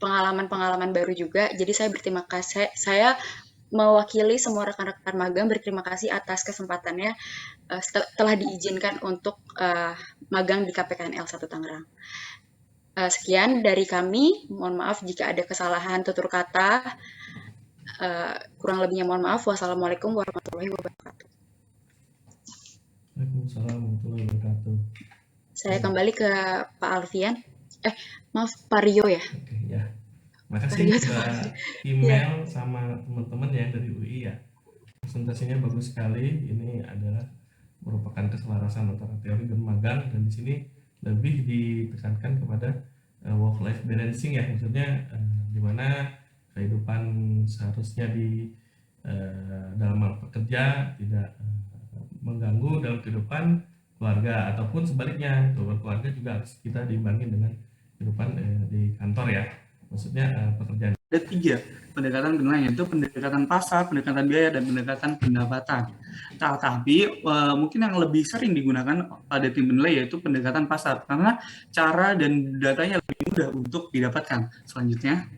E: pengalaman-pengalaman baru juga. Jadi saya berterima kasih, saya mewakili semua rekan-rekan magang berterima kasih atas kesempatannya telah diizinkan untuk magang di KPKNL 1 Tangerang. Sekian dari kami, mohon maaf jika ada kesalahan tutur kata, kurang lebihnya mohon maaf. Wassalamualaikum warahmatullahi wabarakatuh.
B: Waalaikumsalam warahmatullahi wabarakatuh.
E: Saya kembali ke Pak Alfian. Maaf, Pak Rio ya.
B: Oke, ya. Makasih Mbak email sama teman-teman yang dari UI ya. Presentasinya bagus sekali. Ini adalah merupakan keselarasan antara teori dan magang, dan di sini lebih ditekankan kepada work-life balancing ya, maksudnya di mana kehidupan seharusnya di dalam hal pekerja tidak mengganggu dalam kehidupan keluarga, ataupun sebaliknya keluarga juga harus kita diimbangi dengan kehidupan di kantor ya, maksudnya pekerjaan.
F: Ada 3 pendekatan penilaian, yaitu pendekatan pasar, pendekatan biaya, dan pendekatan pendapatan. Tapi mungkin yang lebih sering digunakan pada tim penilai yaitu pendekatan pasar, karena cara dan datanya lebih mudah untuk didapatkan. Selanjutnya,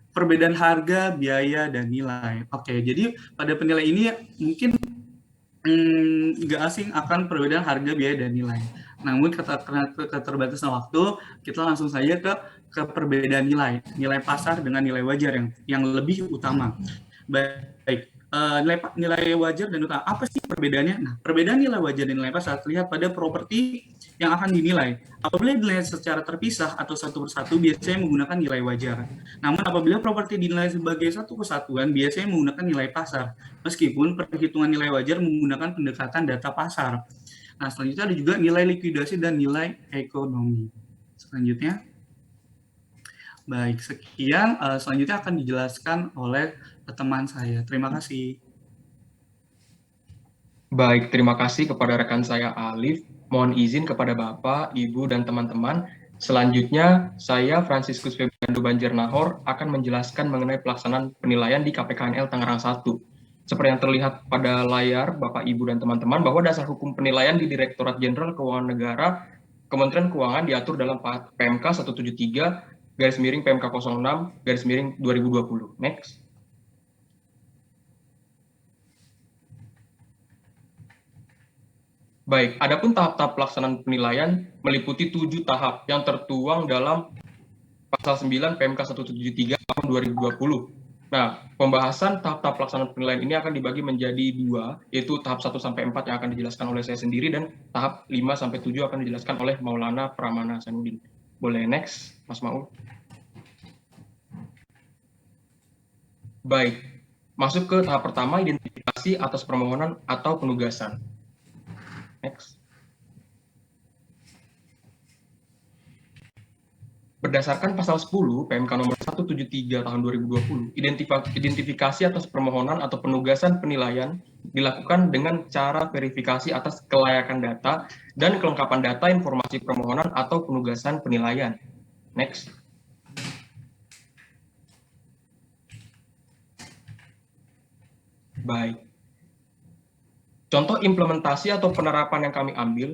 F: perbedaan harga, biaya, dan nilai. Oke, jadi pada penilai ini mungkin nggak asing akan perbedaan harga, biaya, dan nilai. Namun karena keterbatasan waktu, kita langsung saja ke perbedaan nilai pasar dengan nilai wajar yang lebih utama. Baik, nilai wajar dan utama, apa sih perbedaannya? Nah, perbedaan nilai wajar dan nilai pasar terlihat pada properti yang akan dinilai. Apabila dinilai secara terpisah atau satu persatu, biasanya menggunakan nilai wajar. Namun apabila properti dinilai sebagai satu kesatuan, biasanya menggunakan nilai pasar. Meskipun perhitungan nilai wajar menggunakan pendekatan data pasar. Nah, selanjutnya ada juga nilai likuidasi dan nilai ekonomi. Selanjutnya, baik, sekian. Selanjutnya akan dijelaskan oleh teman saya. Terima kasih.
G: Baik, terima kasih kepada rekan saya Alif. Mohon izin kepada Bapak, Ibu, dan teman-teman. Selanjutnya, saya Franciscus Febriando Banjarnahor akan menjelaskan mengenai pelaksanaan penilaian di KPKNL Tangerang 1. Seperti yang terlihat pada layar, Bapak, Ibu, dan teman-teman, bahwa dasar hukum penilaian di Direktorat Jenderal Keuangan Negara, Kementerian Keuangan diatur dalam PMK 173/PMK 06/2020. Next. Baik, adapun tahap-tahap pelaksanaan penilaian meliputi 7 tahap yang tertuang dalam Pasal 9 PMK 173 tahun 2020. Nah, pembahasan tahap-tahap pelaksanaan penilaian ini akan dibagi menjadi 2, yaitu tahap 1 sampai 4 yang akan dijelaskan oleh saya sendiri dan tahap 5 sampai 7 akan dijelaskan oleh Maulana Pramana Hasanuddin. Boleh next, Mas Maul. Baik, masuk ke tahap pertama, identifikasi atas permohonan atau penugasan. Next. Berdasarkan pasal 10 PMK nomor 173 tahun 2020, identifikasi atas permohonan atau penugasan penilaian dilakukan dengan cara verifikasi atas kelayakan data dan kelengkapan data informasi permohonan atau penugasan penilaian. Next. Baik. Contoh implementasi atau penerapan yang kami ambil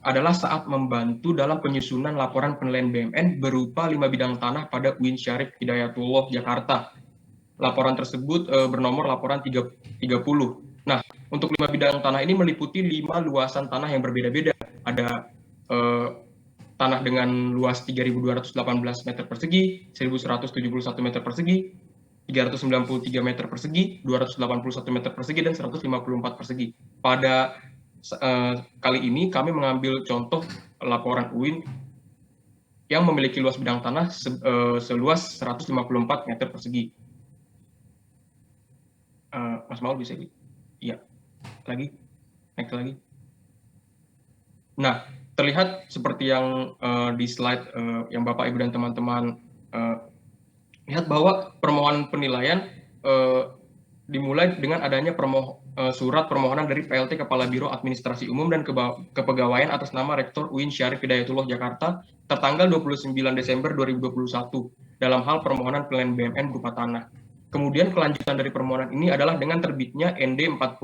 G: adalah saat membantu dalam penyusunan laporan penilaian BMN berupa 5 bidang tanah pada UIN Syarif Hidayatullah Jakarta. Laporan tersebut bernomor laporan 30. Nah, untuk 5 bidang tanah ini meliputi 5 luasan tanah yang berbeda-beda. Ada tanah dengan luas 3.218 meter persegi, 1.171 meter persegi, 393 meter persegi, 281 meter persegi, dan 154 persegi. Pada kali ini kami mengambil contoh laporan UIN yang memiliki luas bidang tanah seluas 154 meter persegi. Mas Maul bisa? Iya. Lagi? Next lagi. Nah, terlihat seperti yang di slide yang Bapak, Ibu, dan teman-teman lihat bahwa permohonan penilaian dimulai dengan adanya surat permohonan dari PLT Kepala Biro Administrasi Umum dan Kepegawaian atas nama Rektor UIN Syarif Hidayatullah Jakarta tertanggal 29 Desember 2021 dalam hal permohonan penilaian BMN berupa tanah. Kemudian kelanjutan dari permohonan ini adalah dengan terbitnya ND 45.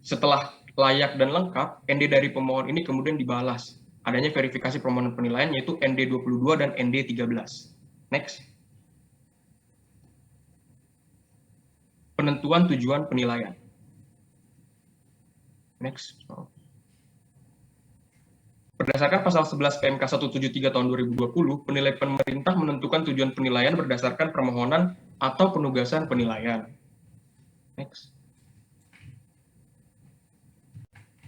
G: Setelah layak dan lengkap, ND dari pemohon ini kemudian dibalas. Adanya verifikasi permohonan penilaian yaitu ND 22 dan ND 13. Next. Penentuan tujuan penilaian. Next. Berdasarkan pasal 11 PMK 173 tahun 2020, penilai pemerintah menentukan tujuan penilaian berdasarkan permohonan atau penugasan penilaian. Next.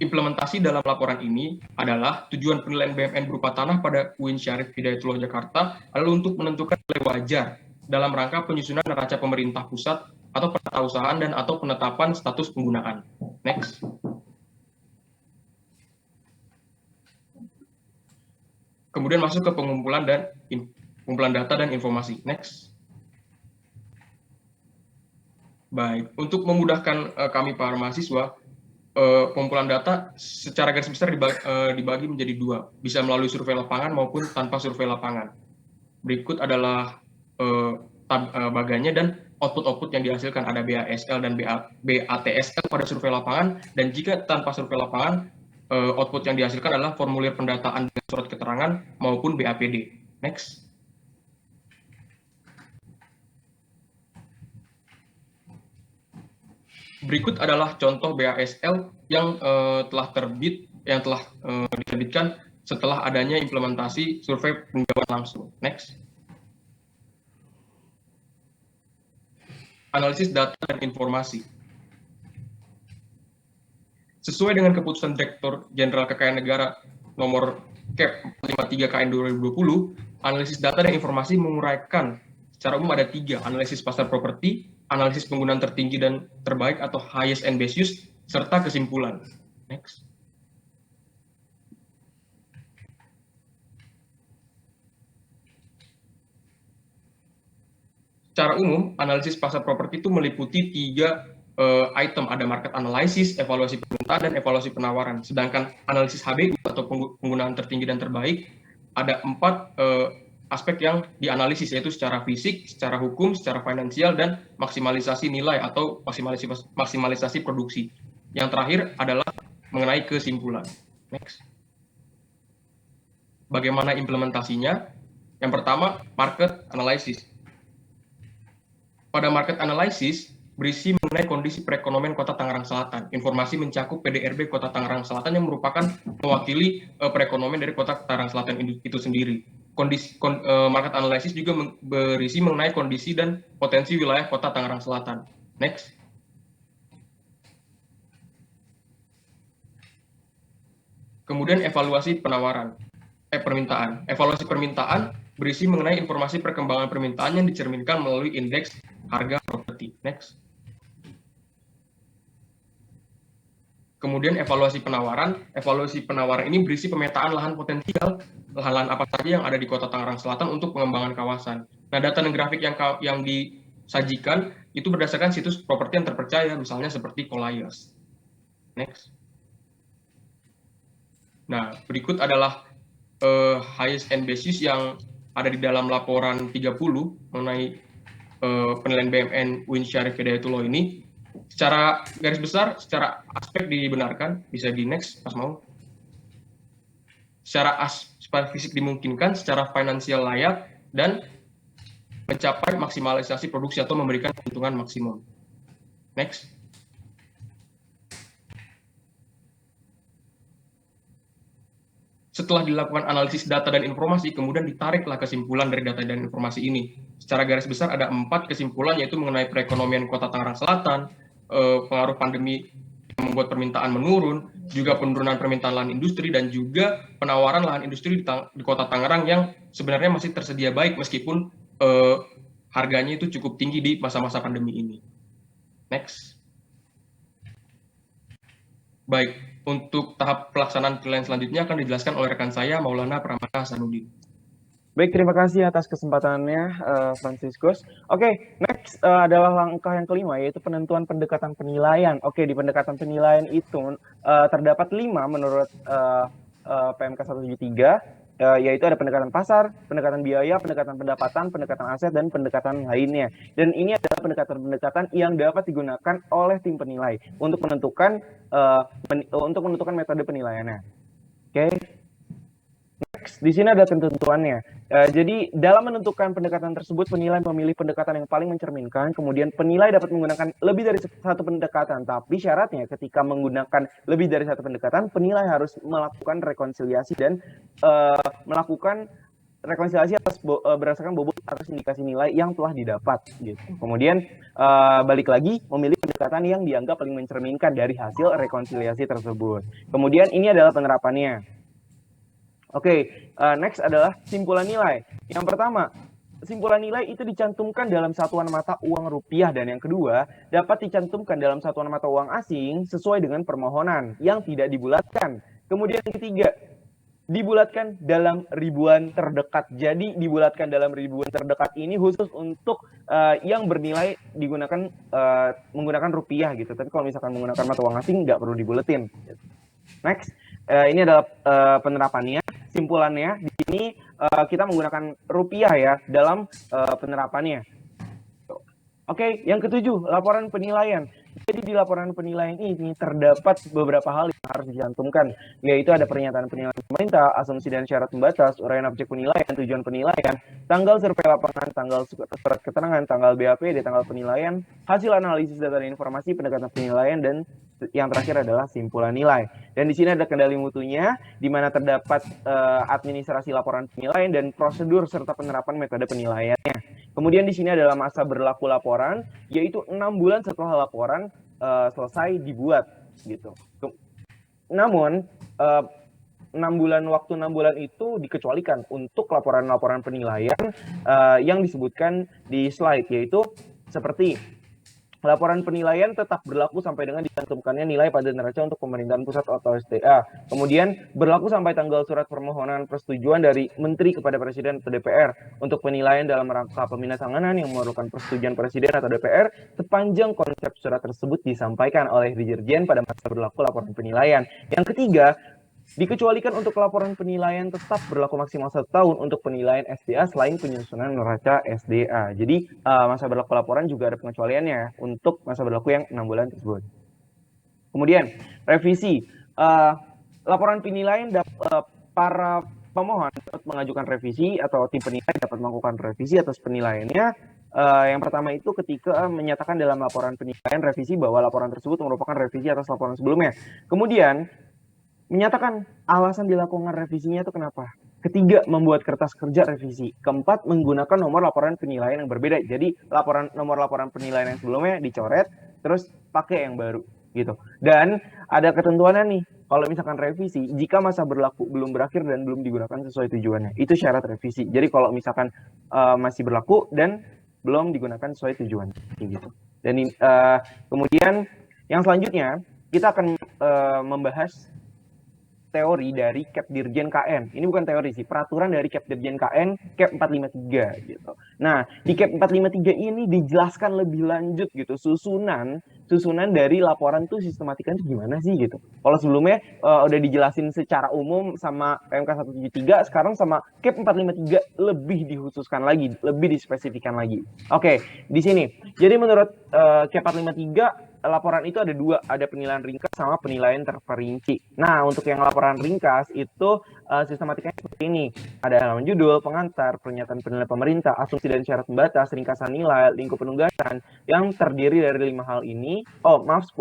G: Implementasi dalam laporan ini adalah tujuan penilaian BMN berupa tanah pada UIN Syarif Hidayatullah Jakarta adalah untuk menentukan nilai wajar dalam rangka penyusunan neraca pemerintah pusat atau penetausahaan dan atau penetapan status penggunaan. Next. Kemudian masuk ke pengumpulan data dan informasi. Next. Baik, untuk memudahkan kami para mahasiswa, pengumpulan data secara garis besar dibagi menjadi 2, bisa melalui survei lapangan maupun tanpa survei lapangan. Berikut adalah baganya dan output-output yang dihasilkan, ada BASL dan BATSL pada survei lapangan, dan jika tanpa survei lapangan, output yang dihasilkan adalah formulir pendataan dengan surat keterangan maupun BAPD. Next. Berikut adalah contoh BASL yang telah diterbitkan setelah adanya implementasi survei peninjauan langsung. Next. Analisis data dan informasi. Sesuai dengan keputusan Direktur Jenderal Kekayaan Negara nomor KEP 53 KN 2020, analisis data dan informasi menguraikan secara umum ada 3, analisis pasar properti, analisis penggunaan tertinggi dan terbaik atau highest and best use, serta kesimpulan. Next. Secara umum, analisis pasar properti itu meliputi 3 item, ada market analysis, evaluasi permintaan, dan evaluasi penawaran. Sedangkan analisis HBU atau penggunaan tertinggi dan terbaik, ada 4 aspek yang dianalisis, yaitu secara fisik, secara hukum, secara finansial, dan maksimalisasi nilai atau maksimalisasi produksi. Yang terakhir adalah mengenai kesimpulan. Next. Bagaimana implementasinya? Yang pertama, market analysis. Pada market analysis berisi mengenai kondisi perekonomian Kota Tangerang Selatan. Informasi mencakup PDRB Kota Tangerang Selatan yang merupakan mewakili perekonomian dari Kota Tangerang Selatan itu sendiri. Market analysis juga berisi mengenai kondisi dan potensi wilayah Kota Tangerang Selatan. Next. Kemudian evaluasi permintaan. Evaluasi permintaan berisi mengenai informasi perkembangan permintaan yang dicerminkan melalui indeks harga properti. Next. Kemudian evaluasi penawaran. Evaluasi penawaran ini berisi pemetaan lahan potensial, lahan-lahan apa saja yang ada di Kota Tangerang Selatan untuk pengembangan kawasan. Nah, data dan grafik yang disajikan itu berdasarkan situs properti yang terpercaya, misalnya seperti Colliers. Next. Nah, berikut adalah highest and basis yang ada di dalam laporan 30 mengenai penilaian BMN Win Syarif Hidayatullah ini. Secara garis besar, secara aspek dibenarkan, bisa di next, Mas Mau. Secara aspek fisik dimungkinkan, secara finansial layak, dan mencapai maksimalisasi produksi atau memberikan keuntungan maksimum. Next. Setelah dilakukan analisis data dan informasi, kemudian ditariklah kesimpulan dari data dan informasi ini. Secara garis besar ada 4 kesimpulan, yaitu mengenai perekonomian Kota Tangerang Selatan, pengaruh pandemi yang membuat permintaan menurun, juga penurunan permintaan lahan industri, dan juga penawaran lahan industri di Kota Tangerang yang sebenarnya masih tersedia baik meskipun harganya itu cukup tinggi di masa-masa pandemi ini. Next. Baik, untuk tahap pelaksanaan penilaian selanjutnya akan dijelaskan oleh rekan saya, Maulana Pramana Hasanuddin.
H: Baik, terima kasih atas kesempatannya, Franciscus. Oke, next adalah langkah yang kelima, yaitu penentuan pendekatan penilaian. Oke, di pendekatan penilaian itu terdapat 5 menurut PMK 173, yaitu ada pendekatan pasar, pendekatan biaya, pendekatan pendapatan, pendekatan aset, dan pendekatan lainnya. Dan ini adalah pendekatan-pendekatan yang dapat digunakan oleh tim penilai untuk menentukan metode penilaiannya. Oke. Next, di sini ada ketentuannya. Jadi dalam menentukan pendekatan tersebut, penilai memilih pendekatan yang paling mencerminkan. Kemudian penilai dapat menggunakan lebih dari satu pendekatan. Tapi syaratnya ketika menggunakan lebih dari satu pendekatan, penilai harus melakukan rekonsiliasi dan melakukan rekonsiliasi berdasarkan bobot atas indikasi nilai yang telah didapat. Gitu. Kemudian balik lagi memilih pendekatan yang dianggap paling mencerminkan dari hasil rekonsiliasi tersebut. Kemudian ini adalah penerapannya. Oke, next adalah simpulan nilai. Yang pertama, simpulan nilai itu dicantumkan dalam satuan mata uang rupiah, dan yang kedua dapat dicantumkan dalam satuan mata uang asing sesuai dengan permohonan yang tidak dibulatkan. Kemudian yang ketiga, dibulatkan dalam ribuan terdekat. Jadi dibulatkan dalam ribuan terdekat ini khusus untuk yang bernilai digunakan menggunakan rupiah gitu. Tapi kalau misalkan menggunakan mata uang asing nggak perlu dibuletin. Next, ini adalah penerapannya. Simpulannya di sini kita menggunakan rupiah ya dalam penerapannya. Oke, yang ketujuh, laporan penilaian. Jadi di laporan penilaian ini terdapat beberapa hal yang harus dicantumkan, yaitu ada pernyataan penilaian pemerintah, asumsi dan syarat pembatas, uraian objek penilaian, tujuan penilaian, tanggal survei lapangan, tanggal surat keterangan, tanggal BAPD, tanggal penilaian, hasil analisis data dan informasi, pendekatan penilaian, dan yang terakhir adalah simpulan nilai. Dan di sini ada kendali mutunya, di mana terdapat administrasi laporan penilaian dan prosedur serta penerapan metode penilaiannya. Kemudian di sini adalah masa berlaku laporan, yaitu 6 bulan setelah laporan selesai dibuat, gitu. Namun 6 bulan itu dikecualikan untuk laporan-laporan penilaian yang disebutkan di slide, yaitu seperti laporan penilaian tetap berlaku sampai dengan dicantumkannya nilai pada neraca untuk pemerintahan pusat atau SDA. Kemudian berlaku sampai tanggal surat permohonan persetujuan dari Menteri kepada Presiden atau DPR untuk penilaian dalam rangka pemindahan yang memerlukan persetujuan Presiden atau DPR sepanjang konsep surat tersebut disampaikan oleh Dirjen pada masa berlaku laporan penilaian. Yang ketiga, dikecualikan untuk laporan penilaian tetap berlaku maksimal 1 tahun untuk penilaian SDA selain penyusunan neraca SDA. Jadi masa berlaku laporan juga ada pengecualiannya untuk masa berlaku yang 6 bulan tersebut. Kemudian revisi, laporan penilaian para pemohon dapat mengajukan revisi atau tim penilai dapat melakukan revisi atas penilaiannya Yang pertama itu ketika menyatakan dalam laporan penilaian revisi bahwa laporan tersebut merupakan revisi atas laporan sebelumnya. Kemudian menyatakan alasan dilakukan revisinya itu kenapa. Ketiga, membuat kertas kerja revisi. Keempat, menggunakan nomor laporan penilaian yang berbeda. Jadi nomor laporan penilaian yang sebelumnya dicoret, terus pakai yang baru gitu. Dan ada ketentuannya nih, kalau misalkan revisi, jika masa berlaku belum berakhir dan belum digunakan sesuai tujuannya, itu syarat revisi. Jadi kalau misalkan masih berlaku dan belum digunakan sesuai tujuan, gitu. Dan kemudian yang selanjutnya kita akan membahas teori dari Kep Dirjen KN. Ini bukan teori sih, peraturan dari Kep Dirjen KN Kep 453 gitu. Nah, di Kep 453 ini dijelaskan lebih lanjut gitu, susunan dari laporan tuh sistematikanya gimana sih gitu. Kalau sebelumnya udah dijelasin secara umum sama PMK 173, sekarang sama Kep 453 lebih dikhususkan lagi, lebih dispesifikan lagi. Oke, di sini. Jadi menurut Kep 453 laporan itu ada dua, ada penilaian ringkas sama penilaian terperinci. Nah, untuk yang laporan ringkas itu sistematikanya seperti ini. Ada halaman judul, pengantar, pernyataan penilaian pemerintah, asumsi dan syarat pembatas, ringkasan nilai, lingkup penugasan, yang terdiri dari 5 hal ini. 10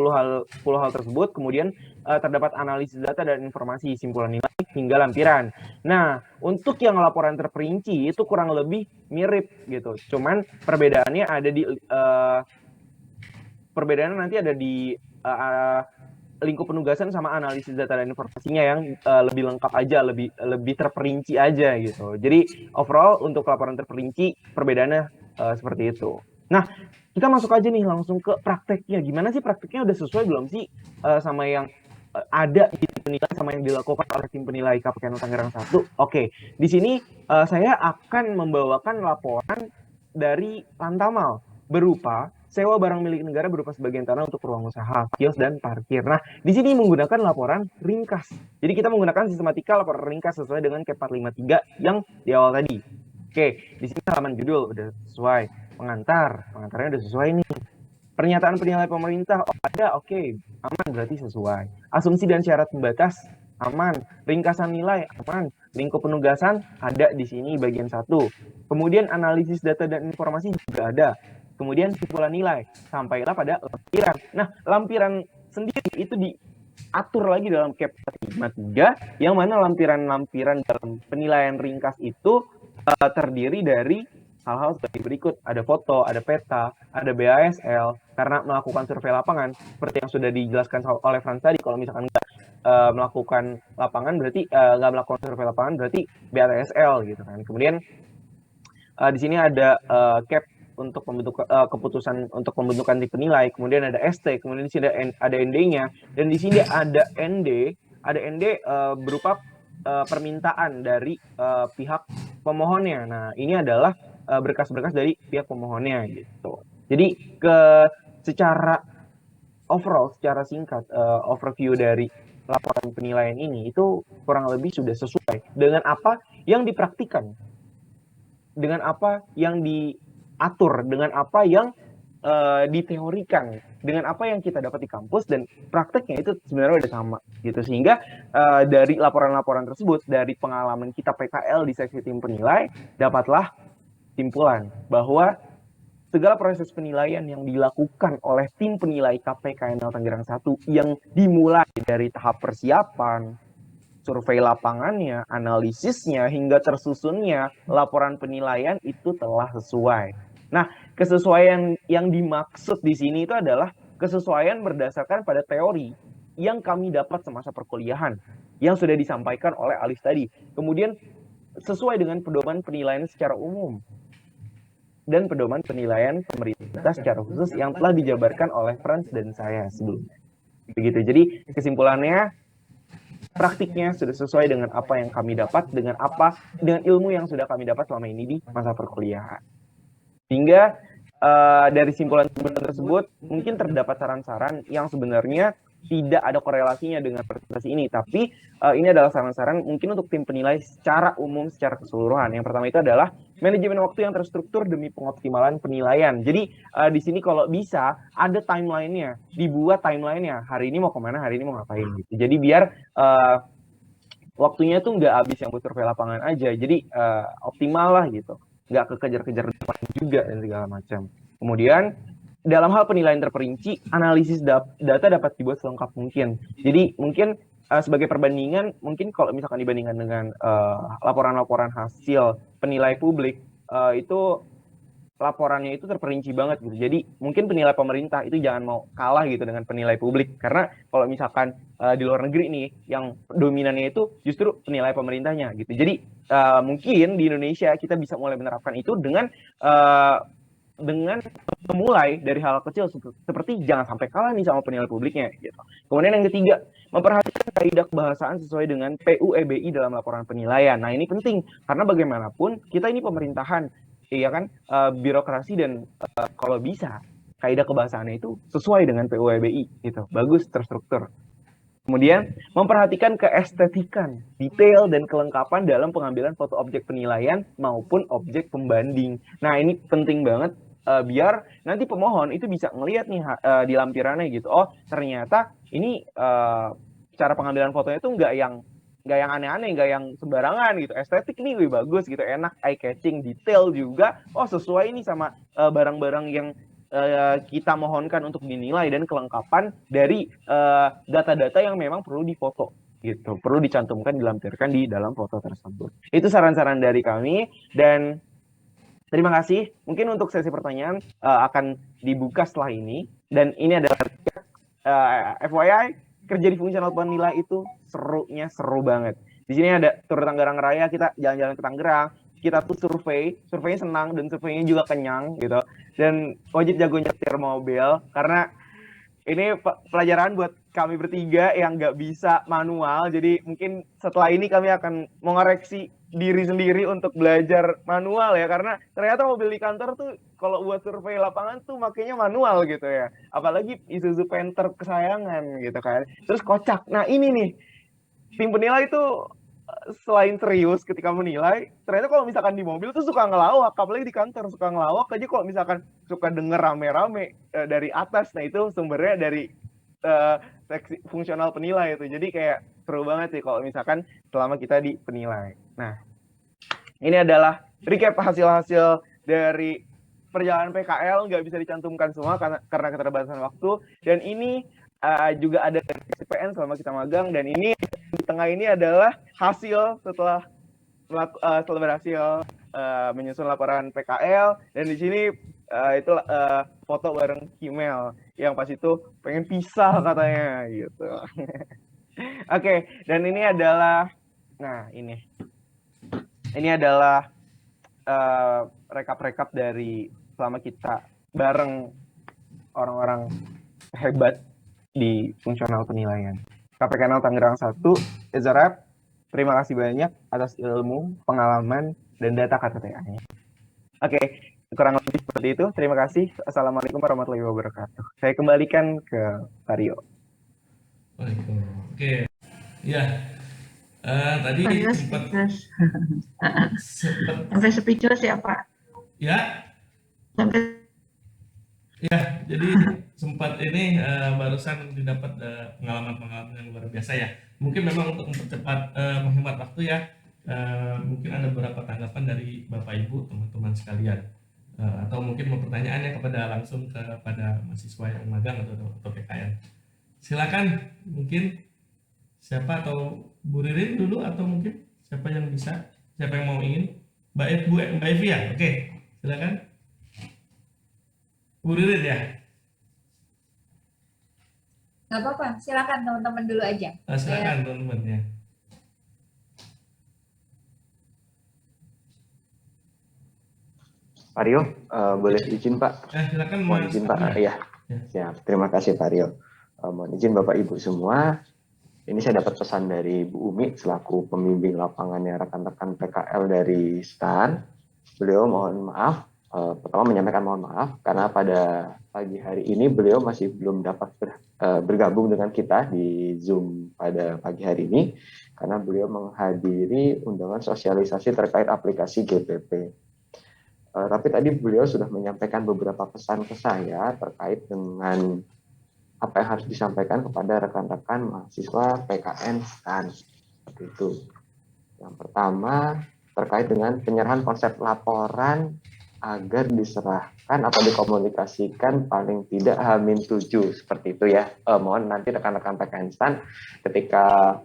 H: hal tersebut, kemudian terdapat analisis data dan informasi, simpulan nilai, hingga lampiran. Nah, untuk yang laporan terperinci itu kurang lebih mirip gitu. Cuman perbedaannya ada di nanti ada di lingkup penugasan sama analisis data dan informasinya yang lebih lengkap aja, lebih terperinci aja gitu. Jadi overall untuk laporan terperinci perbedaannya seperti itu. Nah, kita masuk aja nih langsung ke prakteknya. Gimana sih prakteknya, udah sesuai belum sih sama yang ada di penilaian sama yang dilakukan oleh tim penilai KPK Tangerang 1? Oke, di sini saya akan membawakan laporan dari Lantamal berupa sewa barang milik negara berupa sebagian tanah untuk ruang usaha, kios, dan parkir. Nah, di sini menggunakan laporan ringkas. Jadi kita menggunakan sistematika laporan ringkas sesuai dengan Kep 453 yang di awal tadi. Oke, di sini halaman judul udah sesuai. Pengantarnya udah sesuai nih. Pernyataan penilai pemerintah ada, oke, aman, berarti sesuai. Asumsi dan syarat pembatas aman. Ringkasan nilai aman. Lingkup penugasan ada di sini bagian 1. Kemudian analisis data dan informasi juga ada. Kemudian simpulan nilai, sampailah pada lampiran. Nah, lampiran sendiri itu diatur lagi dalam Kep 453, yang mana lampiran-lampiran dalam penilaian ringkas itu terdiri dari hal-hal seperti berikut. Ada foto, ada peta, ada BASL, karena melakukan survei lapangan, seperti yang sudah dijelaskan oleh Frans tadi, kalau misalkan nggak melakukan lapangan, berarti nggak melakukan survei lapangan, berarti BASL gitu kan. Kemudian di sini ada Kep untuk keputusan untuk pembentukan tim penilai, kemudian ada ST, kemudian di sini ada ND-nya, dan di sini ada ND berupa permintaan dari pihak pemohonnya. Nah, ini adalah berkas-berkas dari pihak pemohonnya gitu. Jadi secara overall, secara singkat, overview dari laporan penilaian ini itu kurang lebih sudah sesuai dengan apa yang dipraktikkan, dengan apa yang diatur, dengan apa yang diteorikan, dengan apa yang kita dapat di kampus, dan prakteknya itu sebenarnya udah sama gitu. Sehingga dari laporan-laporan tersebut, dari pengalaman kita PKL di seksi tim penilai, dapatlah simpulan bahwa segala proses penilaian yang dilakukan oleh tim penilai KPK Tangerang 1 yang dimulai dari tahap persiapan, survei lapangannya, analisisnya, hingga tersusunnya laporan penilaian itu telah sesuai. Nah, kesesuaian yang dimaksud di sini itu adalah kesesuaian berdasarkan pada teori yang kami dapat semasa perkuliahan yang sudah disampaikan oleh Alif tadi. Kemudian sesuai dengan pedoman penilaian secara umum dan pedoman penilaian pemerintah secara khusus yang telah dijabarkan oleh Frans dan saya sebelumnya. Begitu. Jadi kesimpulannya, praktiknya sudah sesuai dengan apa yang kami dapat, dengan ilmu yang sudah kami dapat selama ini di masa perkuliahan. Sehingga dari simpulan tersebut mungkin terdapat saran-saran yang sebenarnya tidak ada korelasinya dengan presentasi ini, tapi ini adalah saran-saran mungkin untuk tim penilai secara umum, secara keseluruhan. Yang pertama itu adalah manajemen waktu yang terstruktur demi pengoptimalan penilaian. Jadi di sini kalau bisa ada timeline-nya, dibuat timeline-nya. Hari ini mau kemana, hari ini mau ngapain gitu. Jadi biar waktunya tuh nggak habis yang buat survei lapangan aja. Jadi optimal lah gitu. Nggak kekejar-kejar depan juga dan segala macam. Kemudian dalam hal penilaian terperinci, analisis data dapat dibuat selengkap mungkin. Jadi mungkin sebagai perbandingan, mungkin kalau misalkan dibandingkan dengan laporan-laporan hasil penilai publik, itu laporannya itu terperinci banget gitu. Jadi mungkin penilai pemerintah itu jangan mau kalah gitu dengan penilai publik, karena kalau misalkan di luar negeri nih yang dominannya itu justru penilai pemerintahnya gitu. Jadi mungkin di Indonesia kita bisa mulai menerapkan itu dengan memulai dari hal kecil seperti jangan sampai kalah nih sama penilai publiknya gitu. Kemudian yang ketiga, memperhatikan kaidah kebahasaan sesuai dengan PUEBI dalam laporan penilaian. Nah, ini penting karena bagaimanapun kita ini pemerintahan, iya kan, birokrasi, dan kalau bisa kaidah kebahasaannya itu sesuai dengan PUEBI gitu. Bagus, terstruktur. Kemudian memperhatikan keestetikan, detail, dan kelengkapan dalam pengambilan foto objek penilaian maupun objek pembanding. Nah, ini penting banget biar nanti pemohon itu bisa ngelihat nih di lampirannya gitu. Oh, ternyata ini cara pengambilan fotonya itu nggak yang aneh-aneh, nggak yang sembarangan gitu. Estetik nih, wih, bagus gitu, enak, eye catching, detail juga. Oh, sesuai nih sama barang-barang yang kita mohonkan untuk dinilai, dan kelengkapan dari data-data yang memang perlu difoto gitu, perlu dicantumkan, dilampirkan di dalam foto tersebut. Itu saran-saran dari kami, dan terima kasih. Mungkin untuk sesi pertanyaan akan dibuka setelah ini, dan ini adalah FYI, kerja di fungsional penilai itu seru banget. Di sini ada tur Tangerang Raya, kita jalan-jalan ke Tangerang, kita tuh surveinya senang dan surveinya juga kenyang gitu. Dan Wajib jago nyetir mobil karena ini pelajaran buat kami bertiga yang nggak bisa manual. Jadi mungkin setelah ini kami akan mengoreksi diri sendiri untuk belajar manual ya, karena ternyata mobil di kantor tuh kalau buat survei lapangan tuh makanya manual gitu ya. Apalagi Isuzu Panther kesayangan gitu kan. Terus kocak. Nah, ini nih, tim penilai itu selain serius ketika menilai, ternyata kalau misalkan di mobil tuh suka ngelawak, apalagi di kantor suka ngelawak aja kalau misalkan suka denger rame-rame dari atas. Nah, itu sumbernya dari seksi fungsional penilai itu. Jadi kayak seru banget sih kalau misalkan selama kita di penilai. Nah, ini adalah recap hasil-hasil dari perjalanan PKL, nggak bisa dicantumkan semua karena keterbatasan waktu. Dan ini juga ada PN selama kita magang, dan ini di tengah ini adalah hasil setelah berhasil menyusun laporan PKL, dan di sini itu foto bareng Kimel yang pas itu pengen pisah katanya gitu. Oke, dan ini adalah, nah ini adalah rekap-rekap dari selama kita bareng orang-orang hebat di fungsional penilaian. KPKNL Tangerang 1, Ezarap, terima kasih banyak atas ilmu, pengalaman, dan data KTTA-nya. Oke, kurang lebih seperti itu. Terima kasih. Assalamualaikum warahmatullahi wabarakatuh. Saya kembalikan ke Vario.
B: Oke, ya. Tadi sempat
D: sampai speechless ya Pak.
B: Ya.
D: Sampai
B: Ya, jadi sempat ini barusan didapat pengalaman-pengalaman yang luar biasa ya. Mungkin memang untuk mempercepat menghemat waktu ya, mungkin ada beberapa tanggapan dari Bapak Ibu, teman-teman sekalian, atau mungkin mau pertanyaannya langsung kepada mahasiswa yang magang atau PKL. Silakan, mungkin siapa, atau Bu Ririn dulu, atau mungkin siapa yang mau ingin? Mbak Evi ya? Oke, silakan. Bu Ririn ya?
I: Nggak apa-apa, silakan teman-teman dulu aja.
B: Silakan teman-teman ya.
A: Pak Rio, boleh izin Pak?
B: Silakan
A: Mohon izin Pak. Iya. Siap. Terima kasih Pak Rio. Mohon izin Bapak Ibu semua. Ini saya dapat pesan dari Bu Umi selaku pembimbing lapangannya rekan-rekan PKL dari STAN. Beliau mohon maaf. Pertama menyampaikan mohon maaf karena pada pagi hari ini beliau masih belum dapat bergabung dengan kita di Zoom pada pagi hari ini karena beliau menghadiri undangan sosialisasi terkait aplikasi GPP. Tapi tadi beliau sudah menyampaikan beberapa pesan ke saya terkait dengan apa yang harus disampaikan kepada rekan-rekan mahasiswa PKN STAN. Seperti itu. Yang pertama terkait dengan penyerahan konsep laporan agar diserahkan atau dikomunikasikan paling tidak H-7 seperti itu ya. Mohon nanti rekan-rekan PKN STAN ketika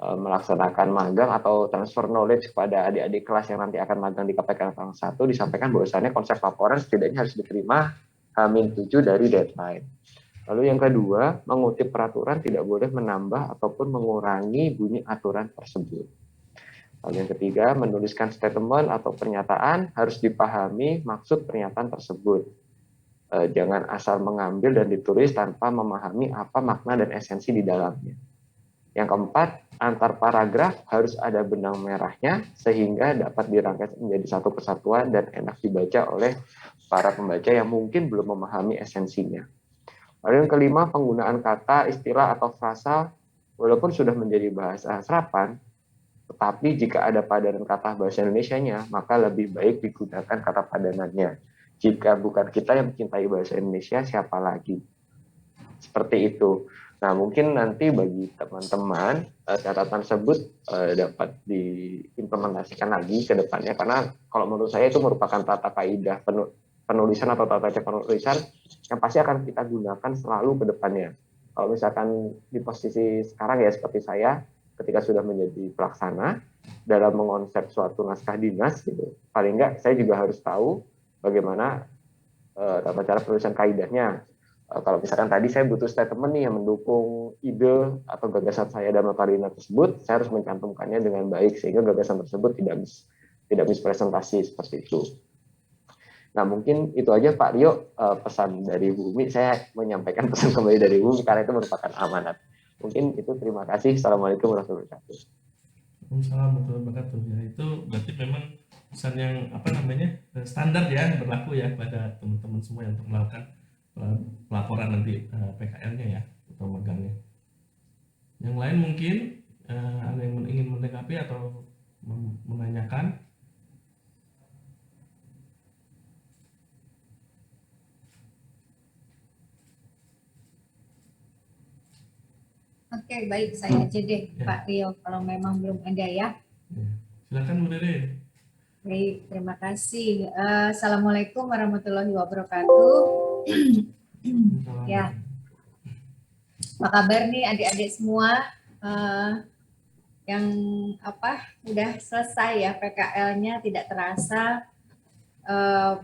A: melaksanakan magang atau transfer knowledge kepada adik-adik kelas yang nanti akan magang di KPK Tangerang 1 disampaikan bahwasannya konsep laporan setidaknya harus diterima H-7 dari deadline. Lalu yang kedua, mengutip peraturan tidak boleh menambah ataupun mengurangi bunyi aturan tersebut. Lalu yang ketiga, menuliskan statement atau pernyataan harus dipahami maksud pernyataan tersebut. Jangan asal mengambil dan ditulis tanpa memahami apa makna dan esensi di dalamnya. Yang keempat, antar paragraf harus ada benang merahnya sehingga dapat dirangkai menjadi satu kesatuan dan enak dibaca oleh para pembaca yang mungkin belum memahami esensinya. Lalu yang kelima, penggunaan kata, istilah, atau frasa walaupun sudah menjadi bahasa serapan, tetapi jika ada padanan kata bahasa Indonesianya, maka lebih baik digunakan kata padanannya. Jika bukan kita yang mencintai bahasa Indonesia, siapa lagi? Seperti itu. Nah, mungkin nanti bagi teman-teman, catatan tersebut dapat diimplementasikan lagi ke depannya, karena kalau menurut saya itu merupakan tata kaidah penulisan atau tata cara penulisan yang pasti akan kita gunakan selalu ke depannya. Kalau misalkan di posisi sekarang ya seperti saya, ketika sudah menjadi pelaksana dalam mengonsep suatu naskah dinas, gitu, paling enggak saya juga harus tahu bagaimana tata cara penulisan kaidahnya. Kalau misalkan tadi saya butuh statement nih yang mendukung ide atau gagasan saya dalam notarina tersebut, saya harus mencantumkannya dengan baik sehingga gagasan tersebut tidak mispresentasi seperti itu. Nah, mungkin itu aja Pak Rio, pesan dari Bumi. Saya menyampaikan pesan kembali dari Bumi karena itu merupakan amanat. Mungkin itu, terima kasih. Assalamualaikum warahmatullahi wabarakatuh.
B: Waalaikumsalam warahmatullahi wabarakatuh. Ya, itu berarti memang pesan yang standar ya, berlaku ya pada teman-teman semua yang untuk melakukan pelaporan nanti PKL-nya ya atau magangnya. Yang lain mungkin ada yang ingin menanggapi atau menanyakan?
I: Oke, baik, saya aja deh,
B: Ya.
I: Pak Rio, kalau memang belum ada ya.
B: Ya. Silakan Bu Dede.
I: Baik, terima kasih. Assalamualaikum warahmatullahi wabarakatuh. Ya, apa kabar nih adik-adik semua yang udah selesai ya PKL-nya, tidak terasa.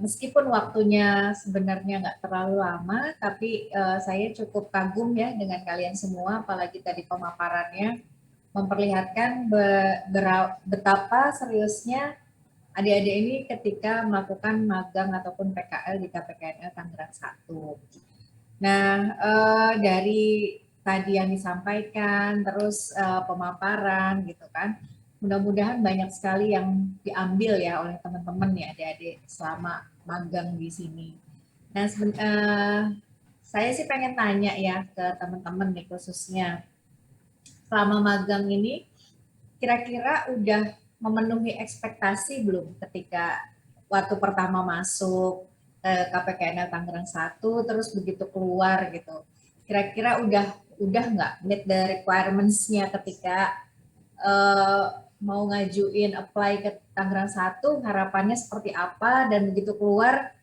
I: Meskipun waktunya sebenarnya nggak terlalu lama, tapi saya cukup kagum ya dengan kalian semua, apalagi tadi pemaparannya memperlihatkan betapa seriusnya adik-adik ini ketika melakukan magang ataupun PKL di KPKNL Tangerang 1. Nah, dari tadi yang disampaikan, terus pemaparan gitu kan, mudah-mudahan banyak sekali yang diambil ya oleh teman-teman ya adik-adik selama magang di sini. Nah, saya sih pengen tanya ya ke teman-teman nih khususnya, selama magang ini kira-kira udah memenuhi ekspektasi belum ketika waktu pertama masuk ke KPKNL Tangerang 1 terus begitu keluar gitu. Kira-kira udah nggak meet the requirements-nya ketika mau ngajuin apply ke Tangerang 1, harapannya seperti apa dan begitu keluar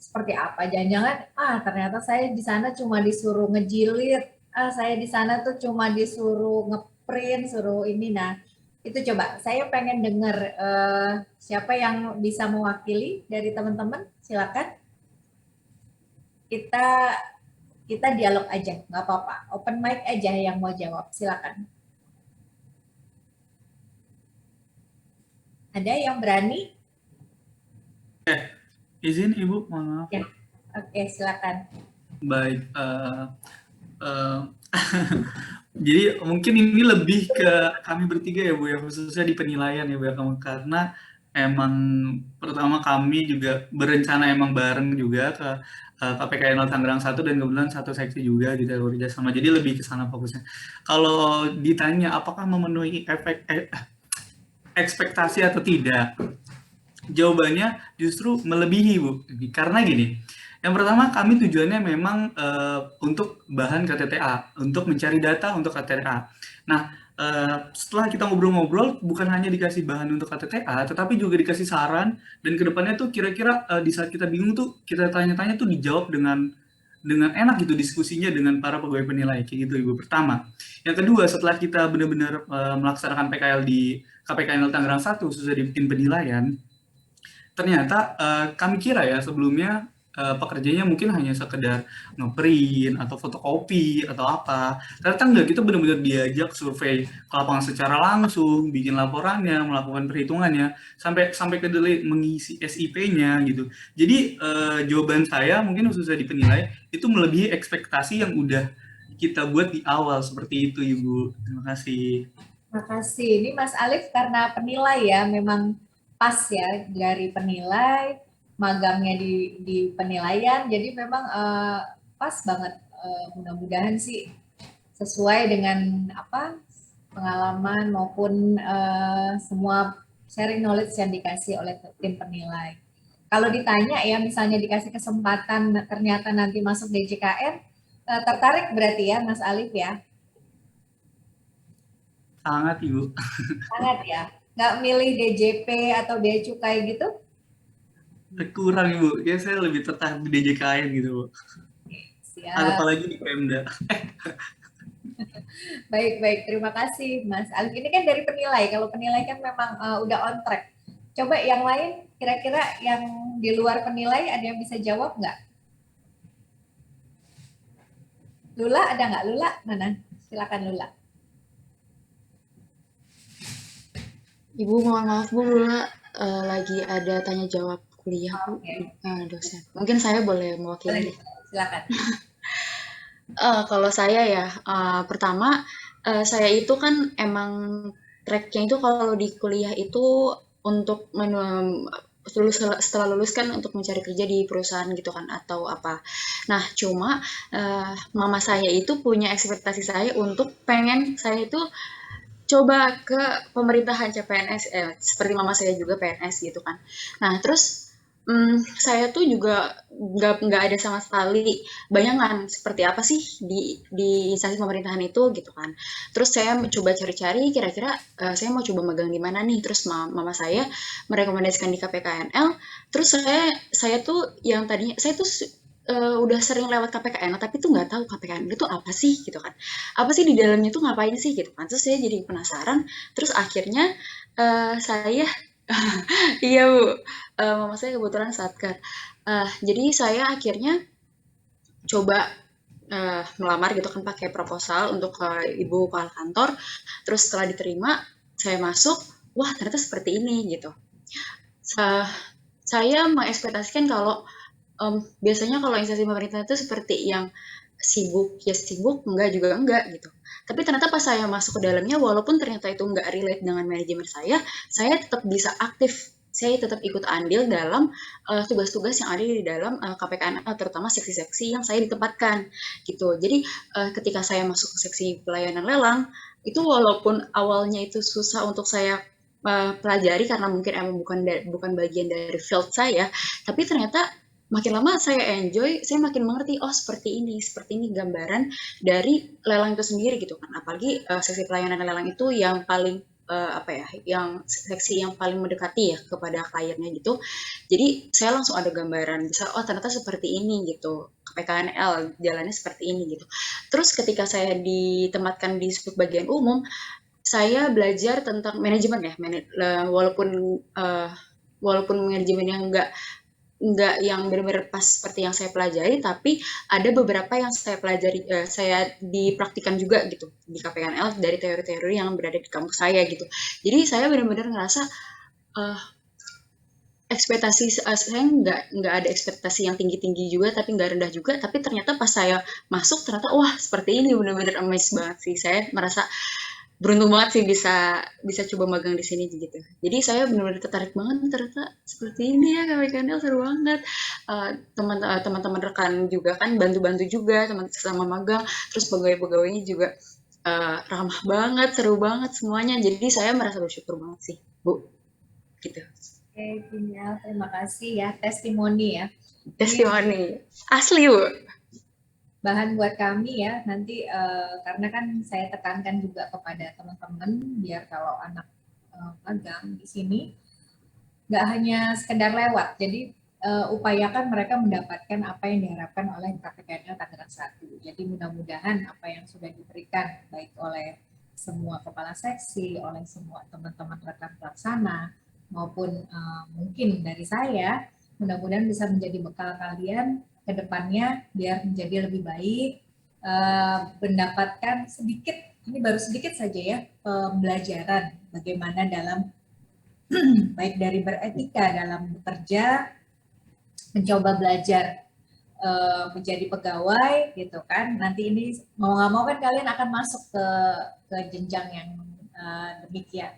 I: seperti apa? Jangan-jangan ternyata saya di sana cuma disuruh ngejilid, saya di sana tuh cuma disuruh ngeprint, suruh ini. Nah, itu coba saya pengen dengar siapa yang bisa mewakili dari teman-teman, silakan. Kita dialog aja, nggak apa-apa. Open mic aja yang mau jawab, silakan. Ada yang berani?
F: Izin Ibu, mohon maaf.
I: Ya. Oke, silakan.
F: Baik. Jadi mungkin ini lebih ke kami bertiga ya Bu ya, khususnya di penilaian ya Bu ya, karena emang pertama kami juga berencana emang bareng juga ke KPKNL Tangerang 1 dan kebetulan satu seksi juga gitu ya bekerja sama. Jadi lebih ke sana fokusnya. Kalau ditanya apakah memenuhi ekspektasi atau tidak, jawabannya justru melebihi Bu. Karena gini, yang pertama kami tujuannya memang untuk bahan KTTA, untuk mencari data untuk KTTA. Nah, setelah kita ngobrol-ngobrol, bukan hanya dikasih bahan untuk KTTA, tetapi juga dikasih saran, dan kedepannya tuh kira-kira di saat kita bingung tuh, kita tanya-tanya tuh dijawab dengan enak gitu diskusinya dengan para pegawai penilai, kayak gitu Ibu. Pertama. Yang kedua, setelah kita benar-benar melaksanakan PKL di KPKNL Tangerang 1, khususnya di tim penilaian, ternyata kami kira ya sebelumnya pekerjanya mungkin hanya sekedar ngeprint atau fotokopi atau apa. Ternyata enggak, kita benar-benar diajak survei ke lapangan secara langsung, bikin laporannya, melakukan perhitungannya, sampai ke mengisi SIP-nya gitu. Jadi jawaban saya mungkin khususnya di penilai itu melebihi ekspektasi yang udah kita buat di awal, seperti itu Ibu. Terima kasih.
I: Makasih. Ini Mas Alif karena penilai ya, memang pas ya dari penilai, magangnya di penilaian, jadi memang pas banget. Mudah-mudahan sih sesuai dengan apa pengalaman maupun semua sharing knowledge yang dikasih oleh tim penilai. Kalau ditanya ya, misalnya dikasih kesempatan ternyata nanti masuk DJKN, tertarik berarti ya Mas Alif ya?
F: Sangat Ibu.
I: Sangat ya. Nggak milih DJP atau Bea Cukai gitu?
F: Kurang Ibu, ya saya lebih tertarik di DJKN gitu Bu.
I: Siap.
F: Apalagi di Pemda.
I: Baik, terima kasih Mas Alif. Ini kan dari penilai, kalau penilai kan memang udah on track. Coba yang lain, kira-kira yang di luar penilai ada yang bisa jawab nggak? Lula ada nggak? Lula mana? Silakan Lula.
E: Ibu mohon maaf Bu, Lula lagi ada tanya jawab kuliah Bu, dosen. Mungkin saya boleh mewakili.
I: Silakan.
E: Kalau saya ya, pertama saya itu kan emang tracknya itu kalau di kuliah itu untuk setelah lulus kan untuk mencari kerja di perusahaan gitu kan atau apa. Nah cuma mama saya itu punya ekspektasi saya untuk pengen saya itu coba ke pemerintahan CPNS, seperti mama saya juga PNS gitu kan. Nah terus saya tuh juga nggak ada sama sekali bayangan seperti apa sih di instansi pemerintahan itu gitu kan. Terus saya coba cari-cari kira-kira saya mau coba magang di mana nih. Terus mama saya merekomendasikan di KPKNL. Terus saya tuh yang tadinya saya tuh udah sering lewat KPKNL tapi tuh nggak tahu KPKNL itu apa sih gitu kan. Apa sih di dalamnya tuh ngapain sih gitu kan. Terus saya jadi penasaran. Terus akhirnya saya iya Bu, mama saya kebetulan Satkar. Jadi saya akhirnya coba melamar gitu kan pakai proposal untuk ibu kepala kantor. Terus setelah diterima, saya masuk, wah ternyata seperti ini gitu. Saya mengekspektasikan kalau biasanya kalau instansi pemerintah itu seperti yang sibuk, ya sibuk, enggak juga enggak gitu. Tapi ternyata pas saya masuk ke dalamnya, walaupun ternyata itu enggak relate dengan manajemen saya tetap bisa aktif. Saya tetap ikut andil dalam tugas-tugas yang ada di dalam KPKNL, terutama seksi-seksi yang saya ditempatkan gitu. Jadi ketika saya masuk ke seksi pelayanan lelang, itu walaupun awalnya itu susah untuk saya pelajari karena mungkin emang bukan bagian dari field saya, tapi ternyata makin lama saya enjoy, saya makin mengerti, oh seperti ini gambaran dari lelang itu sendiri gitu kan. Apalagi seksi pelayanan lelang itu yang paling yang seksi yang paling mendekati ya kepada kliennya gitu. Jadi saya langsung ada gambaran bisa, oh ternyata seperti ini gitu. KPKNL jalannya seperti ini gitu. Terus ketika saya ditempatkan di bagian umum, saya belajar tentang manajemen ya, walaupun manajemen yang enggak yang benar-benar pas seperti yang saya pelajari, tapi ada beberapa yang saya pelajari, saya dipraktikkan juga gitu di KPKNL dari teori-teori yang berada di kampus saya gitu. Jadi saya benar-benar ngerasa ekspektasi saya nggak ada ekspektasi yang tinggi-tinggi juga, tapi nggak rendah juga. Tapi ternyata pas saya masuk ternyata wah seperti ini, benar-benar amazed banget sih. Saya merasa beruntung banget sih bisa coba magang di sini gitu. Jadi saya benar-benar tertarik banget ternyata seperti ini ya KPKNL, seru banget. Teman-teman rekan juga kan bantu-bantu juga teman sesama magang, terus pegawai-pegawainya juga ramah banget, seru banget semuanya. Jadi saya merasa bersyukur banget sih, Bu. Gitu.
I: Oke, terima kasih ya, testimoni ya.
E: Testimoni asli Bu.
I: bahan buat kami ya nanti, karena kan saya tekankan juga kepada teman-teman biar kalau anak magang di sini nggak hanya sekedar lewat, jadi upayakan mereka mendapatkan apa yang diharapkan oleh KPKNL Tangerang 1. Jadi mudah-mudahan apa yang sudah diberikan baik oleh semua kepala seksi, oleh semua teman-teman rekan pelaksana maupun mungkin dari saya, mudah-mudahan bisa menjadi bekal kalian ke depannya biar menjadi lebih baik, mendapatkan sedikit, ini baru sedikit saja ya, pembelajaran bagaimana dalam baik dari beretika dalam bekerja, mencoba belajar menjadi pegawai gitu kan. Nanti ini mau nggak mau kan kalian akan masuk ke jenjang yang demikian.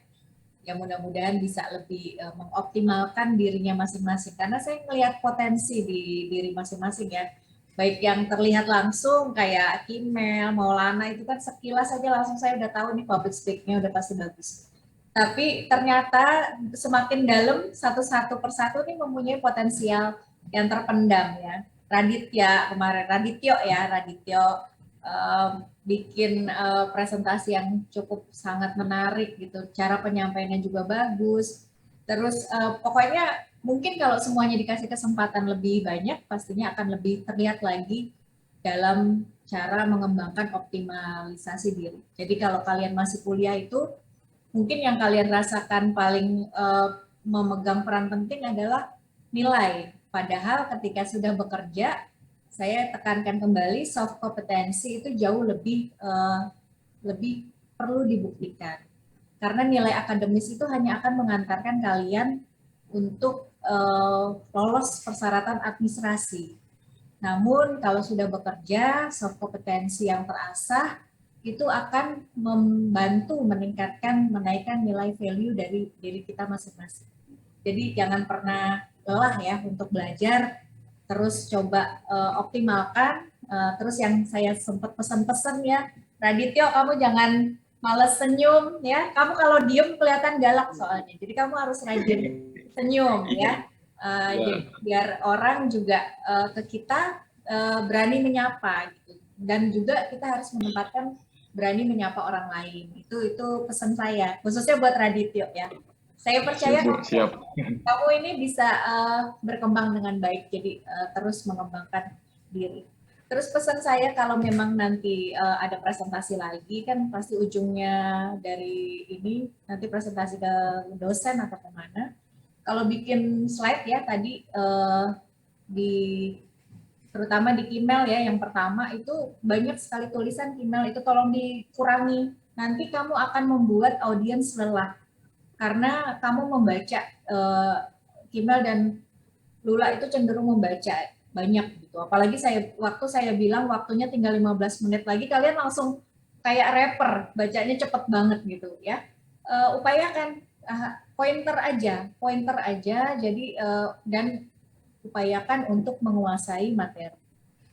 I: Ya mudah-mudahan bisa lebih mengoptimalkan dirinya masing-masing. Karena saya melihat potensi di diri masing-masing ya. Baik yang terlihat langsung kayak Kimel, Maulana itu kan sekilas saja langsung saya udah tahu nih public speak-nya udah pasti bagus. Tapi ternyata semakin dalam satu-satu persatu nih mempunyai potensial yang terpendam ya. Raditya kemarin, Radityo bikin presentasi yang cukup sangat menarik gitu. Cara penyampaiannya juga bagus. Terus pokoknya mungkin kalau semuanya dikasih kesempatan lebih banyak, pastinya akan lebih terlihat lagi dalam cara mengembangkan optimalisasi diri. Jadi kalau kalian masih kuliah itu, mungkin yang kalian rasakan paling memegang peran penting adalah nilai. Padahal ketika sudah bekerja, saya tekankan kembali soft kompetensi itu jauh lebih perlu dibuktikan. Karena nilai akademis itu hanya akan mengantarkan kalian untuk lolos persyaratan administrasi. Namun kalau sudah bekerja, soft kompetensi yang terasah itu akan membantu meningkatkan, menaikkan nilai value dari diri kita masing-masing. Jadi jangan pernah lelah ya untuk belajar, terus coba optimalkan. Terus yang saya sempat pesan-pesan ya, Radityo kamu jangan males senyum ya. Kamu kalau diem kelihatan galak soalnya. Jadi kamu harus rajin senyum ya. Jadi biar orang juga ke kita berani menyapa gitu. Dan juga kita harus menempatkan berani menyapa orang lain. Itu pesan saya, khususnya buat Radityo ya. Saya percaya kamu ini bisa berkembang dengan baik, jadi terus mengembangkan diri. Terus pesan saya kalau memang nanti ada presentasi lagi, kan pasti ujungnya dari ini nanti presentasi ke dosen atau kemana. Kalau bikin slide ya tadi terutama di Kimel ya, yang pertama itu banyak sekali tulisan Kimel, itu tolong dikurangi. Nanti kamu akan membuat audiens lelah. Karena kamu membaca, Kimel dan Lula itu cenderung membaca banyak gitu. Apalagi waktu saya bilang waktunya tinggal 15 menit lagi, kalian langsung kayak rapper, bacanya cepet banget gitu ya. Upayakan pointer aja, jadi dan upayakan untuk menguasai materi.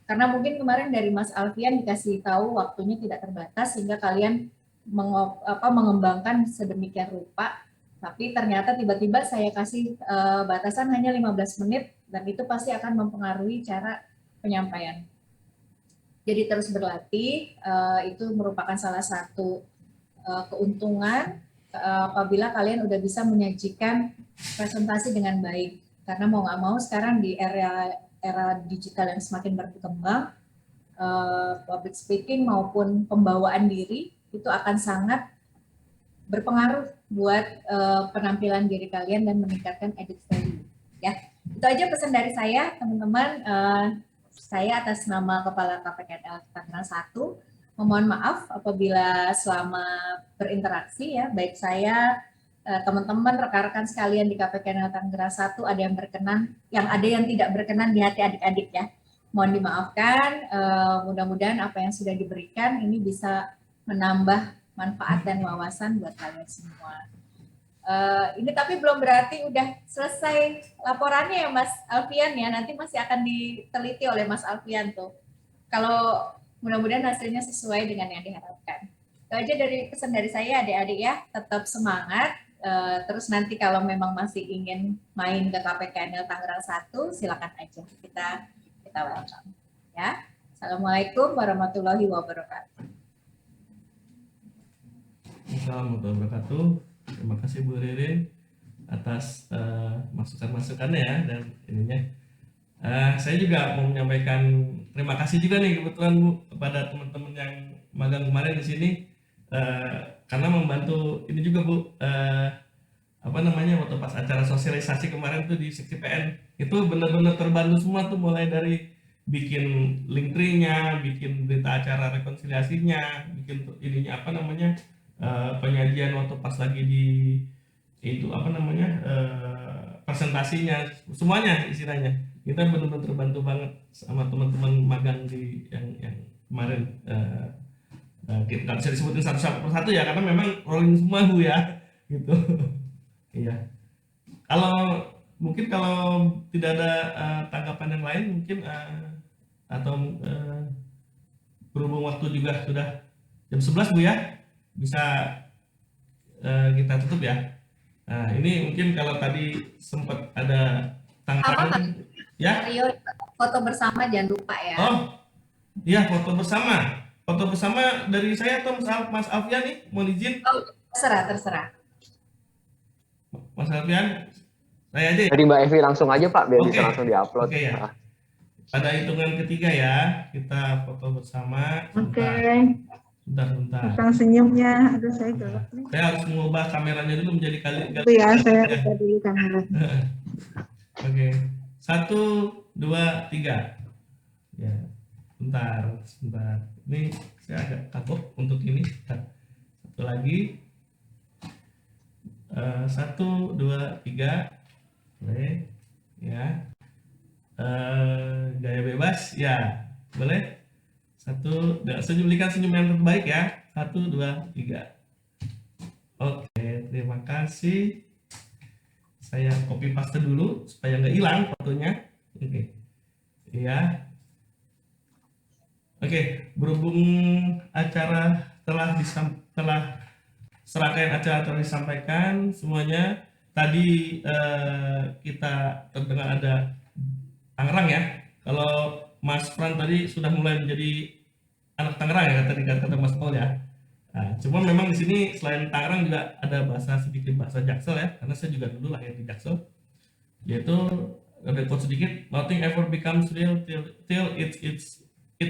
I: Karena mungkin kemarin dari Mas Alfian dikasih tahu waktunya tidak terbatas sehingga kalian mengembangkan sedemikian rupa, tapi ternyata tiba-tiba saya kasih batasan hanya 15 menit dan itu pasti akan mempengaruhi cara penyampaian. Jadi terus berlatih, itu merupakan salah satu keuntungan apabila kalian udah bisa menyajikan presentasi dengan baik. Karena mau nggak mau sekarang di era digital yang semakin berkembang, public speaking maupun pembawaan diri itu akan sangat berpengaruh buat penampilan diri kalian dan meningkatkan added value. Ya, itu aja pesan dari saya, teman-teman. Saya atas nama Kepala KPKNL Tangerang 1 memohon maaf apabila selama berinteraksi ya, baik saya, teman-teman, rekan-rekan sekalian di KPKNL Tangerang 1 ada yang berkenan, ada yang tidak berkenan di hati adik-adik ya. Mohon dimaafkan, mudah-mudahan apa yang sudah diberikan ini bisa menambah manfaat dan wawasan buat kalian semua. Ini tapi belum berarti udah selesai laporannya ya Mas Alfian ya, nanti masih akan diteliti oleh Mas Alfian tuh. Kalau mudah-mudahan hasilnya sesuai dengan yang diharapkan. Itu aja dari pesan dari saya adik-adik ya, tetap semangat. Terus nanti kalau memang masih ingin main ke KPKNL Tangerang 1, silakan aja kita welcome. Ya, Assalamualaikum warahmatullahi wabarakatuh.
B: Assalamualaikum warahmatullahi wabarakatuh. Terima kasih Bu Ririn atas masukan-masukannya ya dan ininya. Saya juga mau menyampaikan terima kasih juga nih kebetulan Bu kepada teman-teman yang magang kemarin di sini karena membantu ini juga Bu waktu pas acara sosialisasi kemarin tuh di seksi PN itu benar-benar terbantu semua tuh mulai dari bikin link tree-nya, bikin berita acara rekonsiliasinya, bikin ininya penyajian waktu pas lagi di itu presentasinya, semuanya istilahnya kita benar-benar terbantu banget sama teman-teman magang di yang kemarin. Kita nggak bisa disebutin satu persatu ya karena memang rolling semua Bu ya gitu. Iya. Kalau tidak ada tanggapan yang lain mungkin atau berhubung waktu juga sudah jam 11 Bu ya, bisa kita tutup ya. Nah ini mungkin kalau tadi sempat ada tanggapan ya.
I: Mario, foto bersama jangan lupa ya.
B: Oh iya, foto bersama dari saya atau Mas Alfian nih, mohon izin.
I: Oh, terserah.
B: Mas Alfian, saya aja ya.
A: Jadi Mbak Evi langsung aja Pak, biar
B: Oke.
A: bisa langsung diupload.
B: Oke ya. Pada hitungan ketiga ya, kita foto bersama.
J: Oke.
B: Bentar.
J: Tentang senyumnya, aduh saya gelap nih.
B: Saya harus mengubah kameranya dulu menjadi kali.
J: Itu ya, saya ubah dulu kamera.
B: Oke. 1, 2, 3. Ya. Sebentar. Ini saya agak kagok untuk ini. Satu lagi. 1, 2, 3. Boleh. Ya. Gaya bebas. Ya. Boleh. Berikan senyum yang terbaik ya. 1, 2, 3. Oke, terima kasih. Saya copy paste dulu supaya nggak hilang fotonya. Oke. Iya. Oke, berhubung acara telah serangkaian acara telah disampaikan semuanya. Tadi kita terdengar ada Tangerang ya. Kalau Mas Fran tadi sudah mulai menjadi anak Tangerang ya kata Mas Paul ya. Nah, cuma memang di sini selain Tangerang juga ada sedikit bahasa Jaksel ya, karena saya juga dulu lahir di Jaksel. Yaitu ada quote sedikit, nothing ever becomes real till it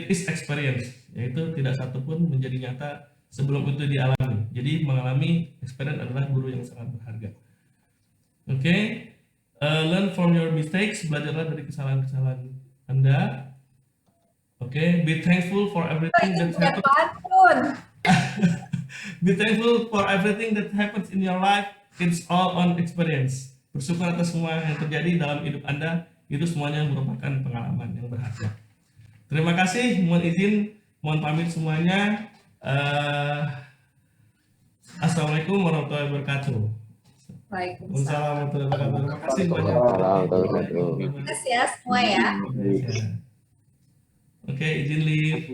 B: is experience. Yaitu tidak satupun menjadi nyata sebelum itu dialami. Jadi mengalami experience adalah guru yang sangat berharga. Oke, learn from your mistakes, belajarlah dari kesalahan-kesalahan Anda. Oke, be thankful for everything that happens. Be thankful for everything that happens in your life. It's all on experience. Bersyukur atas semua yang terjadi dalam hidup Anda. Itu semuanya merupakan pengalaman yang berharga. Terima kasih. Mohon izin, mohon pamit semuanya. Assalamualaikum warahmatullahi wabarakatuh.
I: Waalaikumsalam.
B: Terima kasih banyak.
I: Terima kasih ya semua ya.
B: Oke, izin leave.